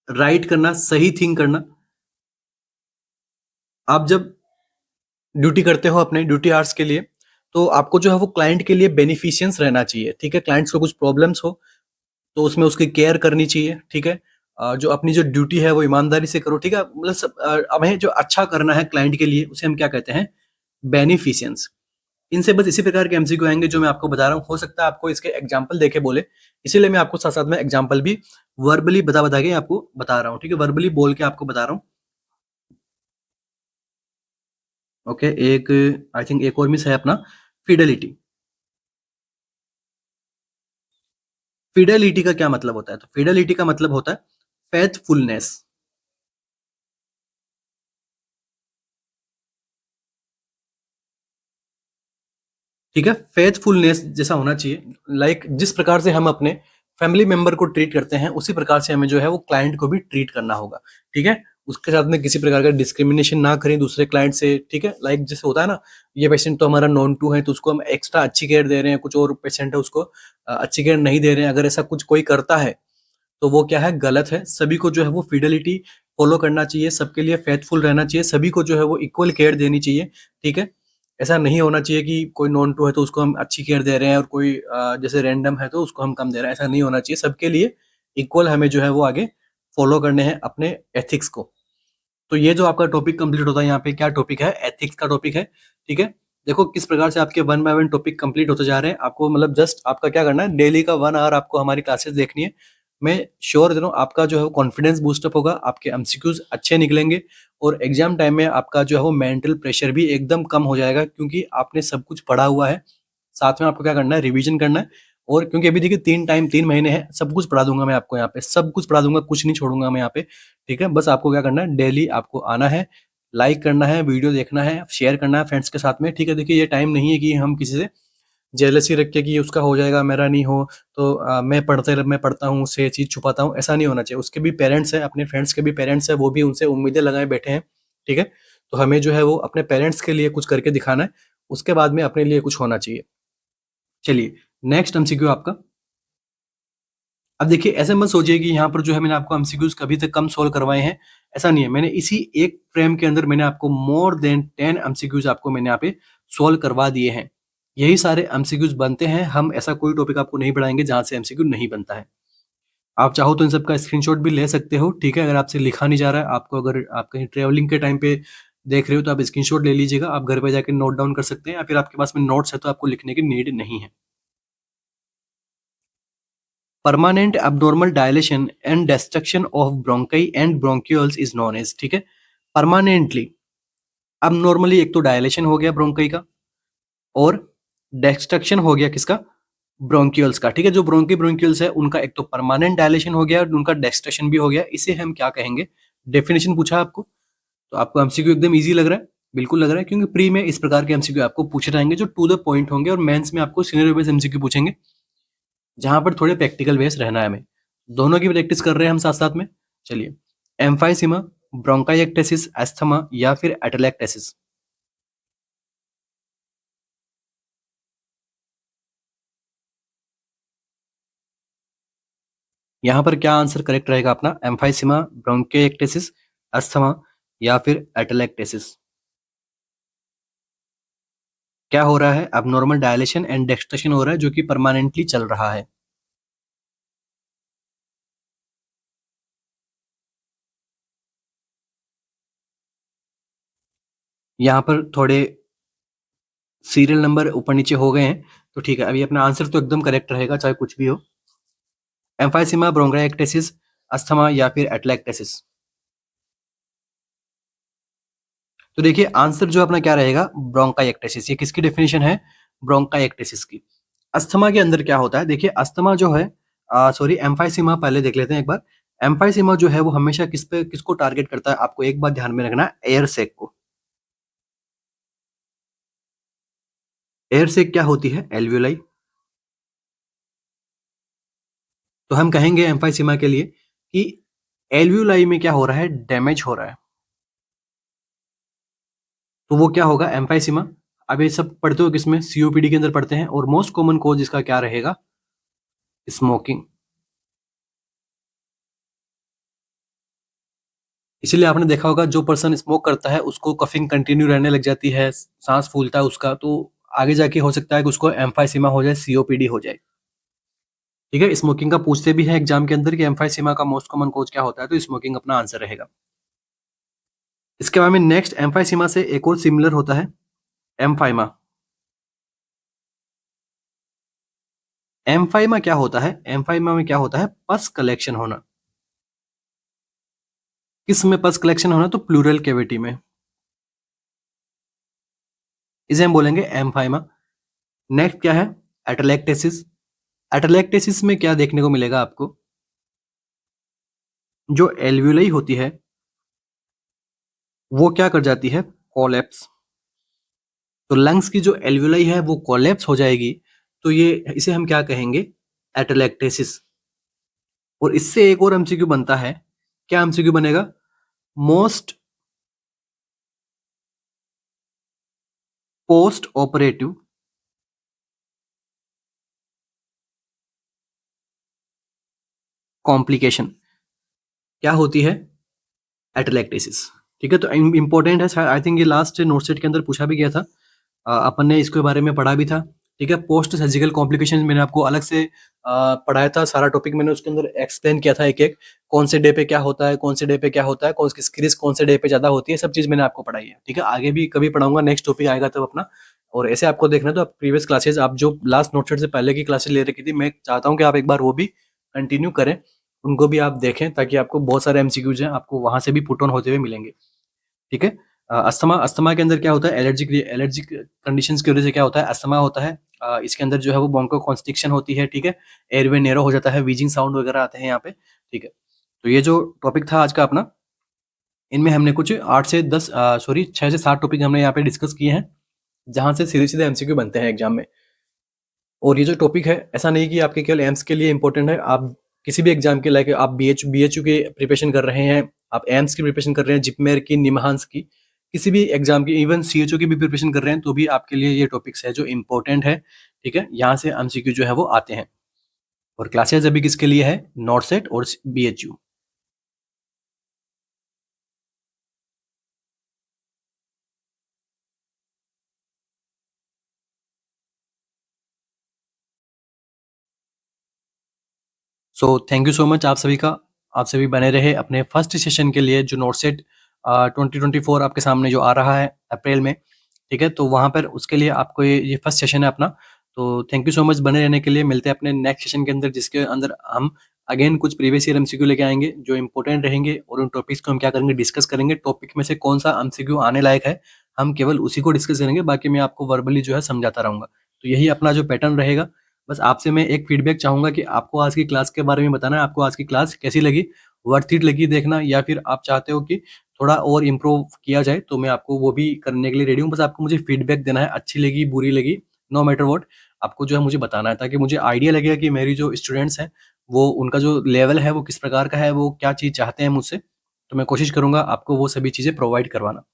राइट करना, सही थिंग करना। आप जब ड्यूटी करते हो अपने ड्यूटी आवर्स के लिए, तो आपको जो है वो क्लाइंट के लिए बेनिफिशियंस रहना चाहिए, ठीक है? क्लाइंट्स को कुछ प्रॉब्लम्स हो तो उसमें उसकी केयर करनी चाहिए, ठीक है? जो अपनी जो ड्यूटी है वो ईमानदारी से करो, ठीक है? मतलब हमें जो अच्छा करना है क्लाइंट के लिए उसे हम क्या कहते हैं? बेनिफिशियंस। इनसे बस इसी प्रकार के एमसीक्यू आएंगे जो मैं आपको बता रहा हूँ। हो सकता है आपको इसके एग्जाम्पल देके बोले, इसीलिए मैं आपको साथ साथ में एग्जाम्पल भी वर्बली बता बता के आपको बता रहा हूँ, ठीक है? वर्बली बोल के आपको बता रहा हूँ। ओके, एक आई थिंक एक और मिस है अपना, फिडेलिटी। फिडेलिटी का क्या मतलब होता है? तो फिडेलिटी का मतलब होता है फेथफुलनेस। ठीक है, फेथफुलनेस जैसा होना चाहिए। लाइक जिस प्रकार से हम अपने फैमिली मेंबर को ट्रीट करते हैं उसी प्रकार से हमें जो है वो क्लाइंट को भी ट्रीट करना होगा, ठीक है? उसके साथ में किसी प्रकार का डिस्क्रिमिनेशन ना करें दूसरे क्लाइंट से, ठीक है? लाइक जैसे होता है ना, ये पेशेंट तो हमारा नॉन टू है तो उसको हम एक्स्ट्रा अच्छी केयर दे रहे हैं, कुछ और पेशेंट है उसको अच्छी केयर नहीं दे रहे हैं। अगर ऐसा कुछ कोई करता है तो वो क्या है? गलत है। सभी को जो है वो फिडेलिटी फॉलो करना चाहिए, सबके लिए फेथफुल रहना चाहिए, सभी को जो है वो इक्वल केयर देनी चाहिए, ठीक है? ऐसा नहीं होना चाहिए कि कोई नॉन टू है तो उसको हम अच्छी केयर दे रहे हैं और कोई जैसे रैंडम है तो उसको हम कम दे रहे हैं, ऐसा नहीं होना चाहिए। सबके लिए इक्वल हमें जो है वो आगे फॉलो करने हैं अपने एथिक्स को। तो ये जो आपका टॉपिक कंप्लीट होता है, यहाँ पे क्या टॉपिक है? एथिक्स का टॉपिक है, ठीक है? देखो किस प्रकार से आपके one by one topic complete होते जा रहे हैं। आपको मतलब जस्ट आपका क्या करना है, डेली का 1 आवर आपको हमारी क्लासेस देखनी है। मैं श्योर दे रहा हूँ आपका जो है वो कॉन्फिडेंस बूस्टअप होगा, आपके एमसीक्यूज अच्छे निकलेंगे और एग्जाम टाइम में आपका जो है वो मेंटल प्रेशर भी एकदम कम हो जाएगा, क्योंकि आपने सब कुछ पढ़ा हुआ है। साथ में आपको क्या करना है? रिवीजन करना है। और क्योंकि अभी देखिए 3 महीने हैं, सब कुछ पढ़ा दूंगा मैं आपको यहाँ पे, सब कुछ पढ़ा दूंगा, कुछ नहीं छोड़ूंगा मैं यहाँ पे, ठीक है? बस आपको क्या करना है, डेली आपको आना है, लाइक करना है, वीडियो देखना है, शेयर करना है फ्रेंड्स के साथ में, ठीक है? देखिए ये टाइम नहीं है कि हम किसी से जेलसी रख के कि उसका हो जाएगा मेरा नहीं हो, तो मैं पढ़ता हूँ उससे ये चीज़ छुपाता हूँ, ऐसा नहीं होना चाहिए। उसके भी पेरेंट्स हैं, अपने फ्रेंड्स के भी पेरेंट्स हैं, वो भी उनसे उम्मीदें लगाए बैठे हैं, ठीक है? तो हमें जो है वो अपने पेरेंट्स के लिए कुछ करके दिखाना है, उसके बाद में अपने लिए कुछ होना चाहिए। चलिए, नेक्स्ट एमसीक्यू आपका। अब देखिए ऐसे मत सोचिए कि यहाँ पर जो है मैंने आपको एमसीक्यूज कभी तक कम सोल्व करवाए हैं, ऐसा नहीं है। मैंने इसी एक फ्रेम के अंदर मैंने आपको मोर देन 10 एमसीक्यूज आपको मैंने यहाँ पे सोल्व करवा दिए हैं। यही सारे एमसीक्यूज बनते हैं, हम ऐसा कोई टॉपिक आपको नहीं पढ़ाएंगे जहाँ से एमसीक्यू नहीं बनता है। आप चाहो तो इन सब का स्क्रीनशॉट भी ले सकते हो, ठीक है? अगर आपसे लिखा नहीं जा रहा है, आपको अगर आप कहीं ट्रेवलिंग के टाइम पे देख रहे हो तो आप स्क्रीनशॉट ले लीजिएगा, आप घर पे जाके नोट डाउन कर सकते हैं, या फिर आपके पास में नोट्स है तो आपको लिखने की नीड नहीं है। Permanent abnormal dilation and destruction of bronchi and bronchioles is known as, ठीक है? परमानेंटली अब नॉर्मली एक तो डायलेशन हो गया ब्रोंकाई का, और डेस्ट्रक्शन हो गया किसका? ब्रोंक्यूल्स का, ठीक है? जो ब्रोंक्यूल्स है उनका एक तो परमानेंट डायलेशन हो गया और उनका डेस्ट्रक्शन भी हो गया। इसे हम क्या कहेंगे? डेफिनेशन पूछा आपको तो आपको एमसीक्यू एकदम इजी लग रहा है। बिल्कुल लग रहा है, क्योंकि प्री में इस प्रकार के एमसीक्यू आपको पूछे जाएंगे जो टू द पॉइंट होंगे, और मेंस में आपको सिनेरियो बेस्ड एमसीक्यू पूछेंगे जहां पर थोड़े प्रैक्टिकल बेस रहना है हमें। दोनों की प्रैक्टिस कर रहे हैं हम साथ साथ में। चलिए, एम्फाइसीमा, ब्रोंकाइएक्टेसिस, एस्थमा या फिर एटेलेक्टेसिस। यहाँ पर क्या आंसर करेक्ट रहेगा अपना? एम्फाइसीमा, ब्रोंकाइएक्टेसिस, एस्थमा या फिर एटेलेक्टेसिस। क्या हो रहा है? अब नॉर्मल डायलेशन एंड डेक्सट्रेशन हो रहा है जो कि परमानेंटली चल रहा है। यहाँ पर थोड़े सीरियल नंबर ऊपर नीचे हो गए हैं, तो ठीक है, अभी अपना आंसर तो एकदम करेक्ट रहेगा चाहे कुछ भी हो। एम्फाइसीमा, ब्रोंकाइएक्टेसिस, अस्थमा या फिर एटेलेक्टेसिस। तो देखिए आंसर जो अपना क्या रहेगा? ब्रोंकाइएक्टेसिस। ये किसकी डेफिनेशन है? ब्रोंकाइएक्टेसिस की। अस्थमा के अंदर क्या होता है? देखिए अस्थमा जो है, सॉरी, एम्फाइसीमा पहले देख लेते हैं एक बार। एम्फाइसीमा जो है वो हमेशा किसको टारगेट करता है? आपको एक बात ध्यान में रखना है, एयर सैक को। एयर सैक क्या होती है? एल्वियोलाई। तो हम कहेंगे एम्फाइसीमा के लिए कि एल्वियोलाई में क्या हो रहा है? डैमेज हो रहा है। तो वो क्या होगा? एम्फाइसीमा। अब ये सब पढ़ते हो किसमें? सीओपीडी के अंदर पढ़ते हैं, और मोस्ट कॉमन कॉज इसका क्या रहेगा? स्मोकिंग। इसीलिए आपने देखा होगा जो पर्सन स्मोक करता है उसको कफिंग कंटिन्यू रहने लग जाती है, सांस फूलता है उसका, तो आगे जाके हो सकता है कि उसको एम्फाइसीमा हो जाए, सीओपीडी हो जाए। ठीक है, स्मोकिंग का पूछते भी है एग्जाम के अंदर कि एम्फाइसीमा का मोस्ट कॉमन कॉज क्या होता है, तो स्मोकिंग अपना आंसर रहेगा। इसके बाद में नेक्स्ट एम्फाइसीमा से एक और सिमिलर होता है, एम्फाइमा। एम्फाइमा क्या होता है? एम्फाइमा में क्या होता है? पस कलेक्शन होना। किस में पस कलेक्शन होना? तो प्लूरल कैविटी में। इसे हम बोलेंगे एम्फाइमा। नेक्स्ट क्या है? एटेलेक्टेसिस। एटेलेक्टेसिस में क्या देखने को मिलेगा आपको? जो एल्वियोलाई होती है वो क्या कर जाती है? कोलैप्स। तो लंग्स की जो एल्वियोलाई है वो कोलैप्स हो जाएगी, तो ये इसे हम क्या कहेंगे? एटेलेक्टेसिस। और इससे एक और एमसीक्यू बनता है। क्या एमसीक्यू बनेगा? मोस्ट पोस्ट ऑपरेटिव कॉम्प्लिकेशन क्या होती है? एटेलेक्टेसिस। ठीक है, तो इंपॉर्टेंट है, आई थिंक ये लास्ट नोट सेट के अंदर पूछा भी गया था, अपन ने इसके बारे में पढ़ा भी था। ठीक है, पोस्ट सर्जिकल कॉम्प्लिकेशन मैंने आपको अलग से पढ़ाया था, सारा टॉपिक मैंने उसके अंदर एक्सप्लेन किया था, एक एक कौन से डे पे क्या होता है, कौन से डे पे क्या होता है, कौन किसकी रिस्क कौन से डे पे ज्यादा होती है, सब चीज मैंने आपको पढ़ाई है। ठीक है, आगे भी कभी पढ़ाऊंगा, नेक्स्ट टॉपिक आएगा तब अपना। और ऐसे आपको देखना है तो आप प्रीवियस क्लासेस, आप जो लास्ट नोट सेट से पहले की क्लासेस ले रखी थी, मैं चाहता हूँ कि आप एक बार वो भी कंटिन्यू करें, उनको भी आप देखें, ताकि आपको बहुत सारे एमसीक्यूज हैं आपको वहां से भी पुट ऑन होते हुए मिलेंगे। ठीक है, अस्थमा, अस्थमा के अंदर क्या होता है? एलर्जिक एलर्जिक कंडीशंस की वजह से क्या होता है? अस्थमा होता है। इसके अंदर जो है वो ब्रोंको कॉन्स्ट्रिक्शन होती है। ठीक है, एयरवे नैरो हो जाता है, वीजिंग साउंड वगैरह आते हैं यहाँ पे। ठीक है, तो ये जो टॉपिक था आज का अपना, इनमें हमने कुछ 8 से 10 सॉरी 6 से 7 टॉपिक हमने यहाँ पे डिस्कस किए हैं, जहां से सीधे सीधे एमसीक्यू बनते हैं एग्जाम में। और ये जो टॉपिक है, ऐसा नहीं कि आपके केवल एम्स के लिए इंपॉर्टेंट है, आप किसी भी एग्जाम के, लाइक आप बीएचयू के प्रिपरेशन कर रहे हैं, आप एम्स की प्रिपरेशन कर रहे हैं, जिपमेर की, निमहांस की, किसी भी एग्जाम की, इवन सीएचओ की भी प्रिपरेशन कर रहे हैं, तो भी आपके लिए ये टॉपिक्स है जो इंपॉर्टेंट है। ठीक है, यहाँ से एमसीक्यू जो है वो आते हैं। और क्लासेस अभी किसके लिए है? नॉर्सेट और BHU. So thank you so much आप सभी का। आप सभी बने रहे अपने फर्स्ट सेशन के लिए, जो नोटसेट 2024 आपके सामने जो आ रहा है अप्रैल में। ठीक है, तो वहाँ पर उसके लिए आपको ये फर्स्ट सेशन है अपना। तो थैंक यू सो मच बने रहने के लिए। मिलते हैं अपने नेक्स्ट सेशन के अंदर, जिसके अंदर हम अगेन कुछ प्रीवियस ईयर एमसीक्यू लेके आएंगे जो इंपॉर्टेंट रहेंगे, और उन टॉपिक्स को हम क्या करेंगे? डिस्कस करेंगे। टॉपिक में से कौन सा एमसीक्यू आने लायक है, हम केवल उसी को डिस्कस करेंगे, बाकी मैं आपको वर्बली जो है समझाता रहूंगा। तो यही अपना जो पैटर्न रहेगा। बस आपसे मैं एक फीडबैक चाहूंगा कि आपको आज की क्लास के बारे में बताना है, आपको आज की क्लास कैसी लगी, वर्थ इट लगी देखना, या फिर आप चाहते हो कि थोड़ा और इम्प्रूव किया जाए तो मैं आपको वो भी करने के लिए रेडी हूँ। बस आपको मुझे फीडबैक देना है, अच्छी लगी, बुरी लगी, नो मैटर व्हाट, आपको जो है मुझे बताना है, ताकि मुझे आइडिया लगेगा कि मेरी जो स्टूडेंट्स हैं, वो उनका जो लेवल है वो किस प्रकार का है, वो क्या चीज़ चाहते हैं मुझसे। तो मैं कोशिश करूँगा आपको वो सभी चीज़ें प्रोवाइड करवाना।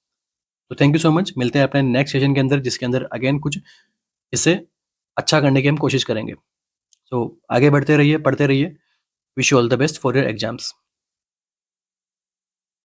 तो थैंक यू सो मच, मिलते हैं अपने नेक्स्ट सेशन के अंदर, जिसके अंदर अगेन कुछ इससे अच्छा करने की हम कोशिश करेंगे। सो आगे बढ़ते रहिए, पढ़ते रहिए। Wish you all the best for your exams.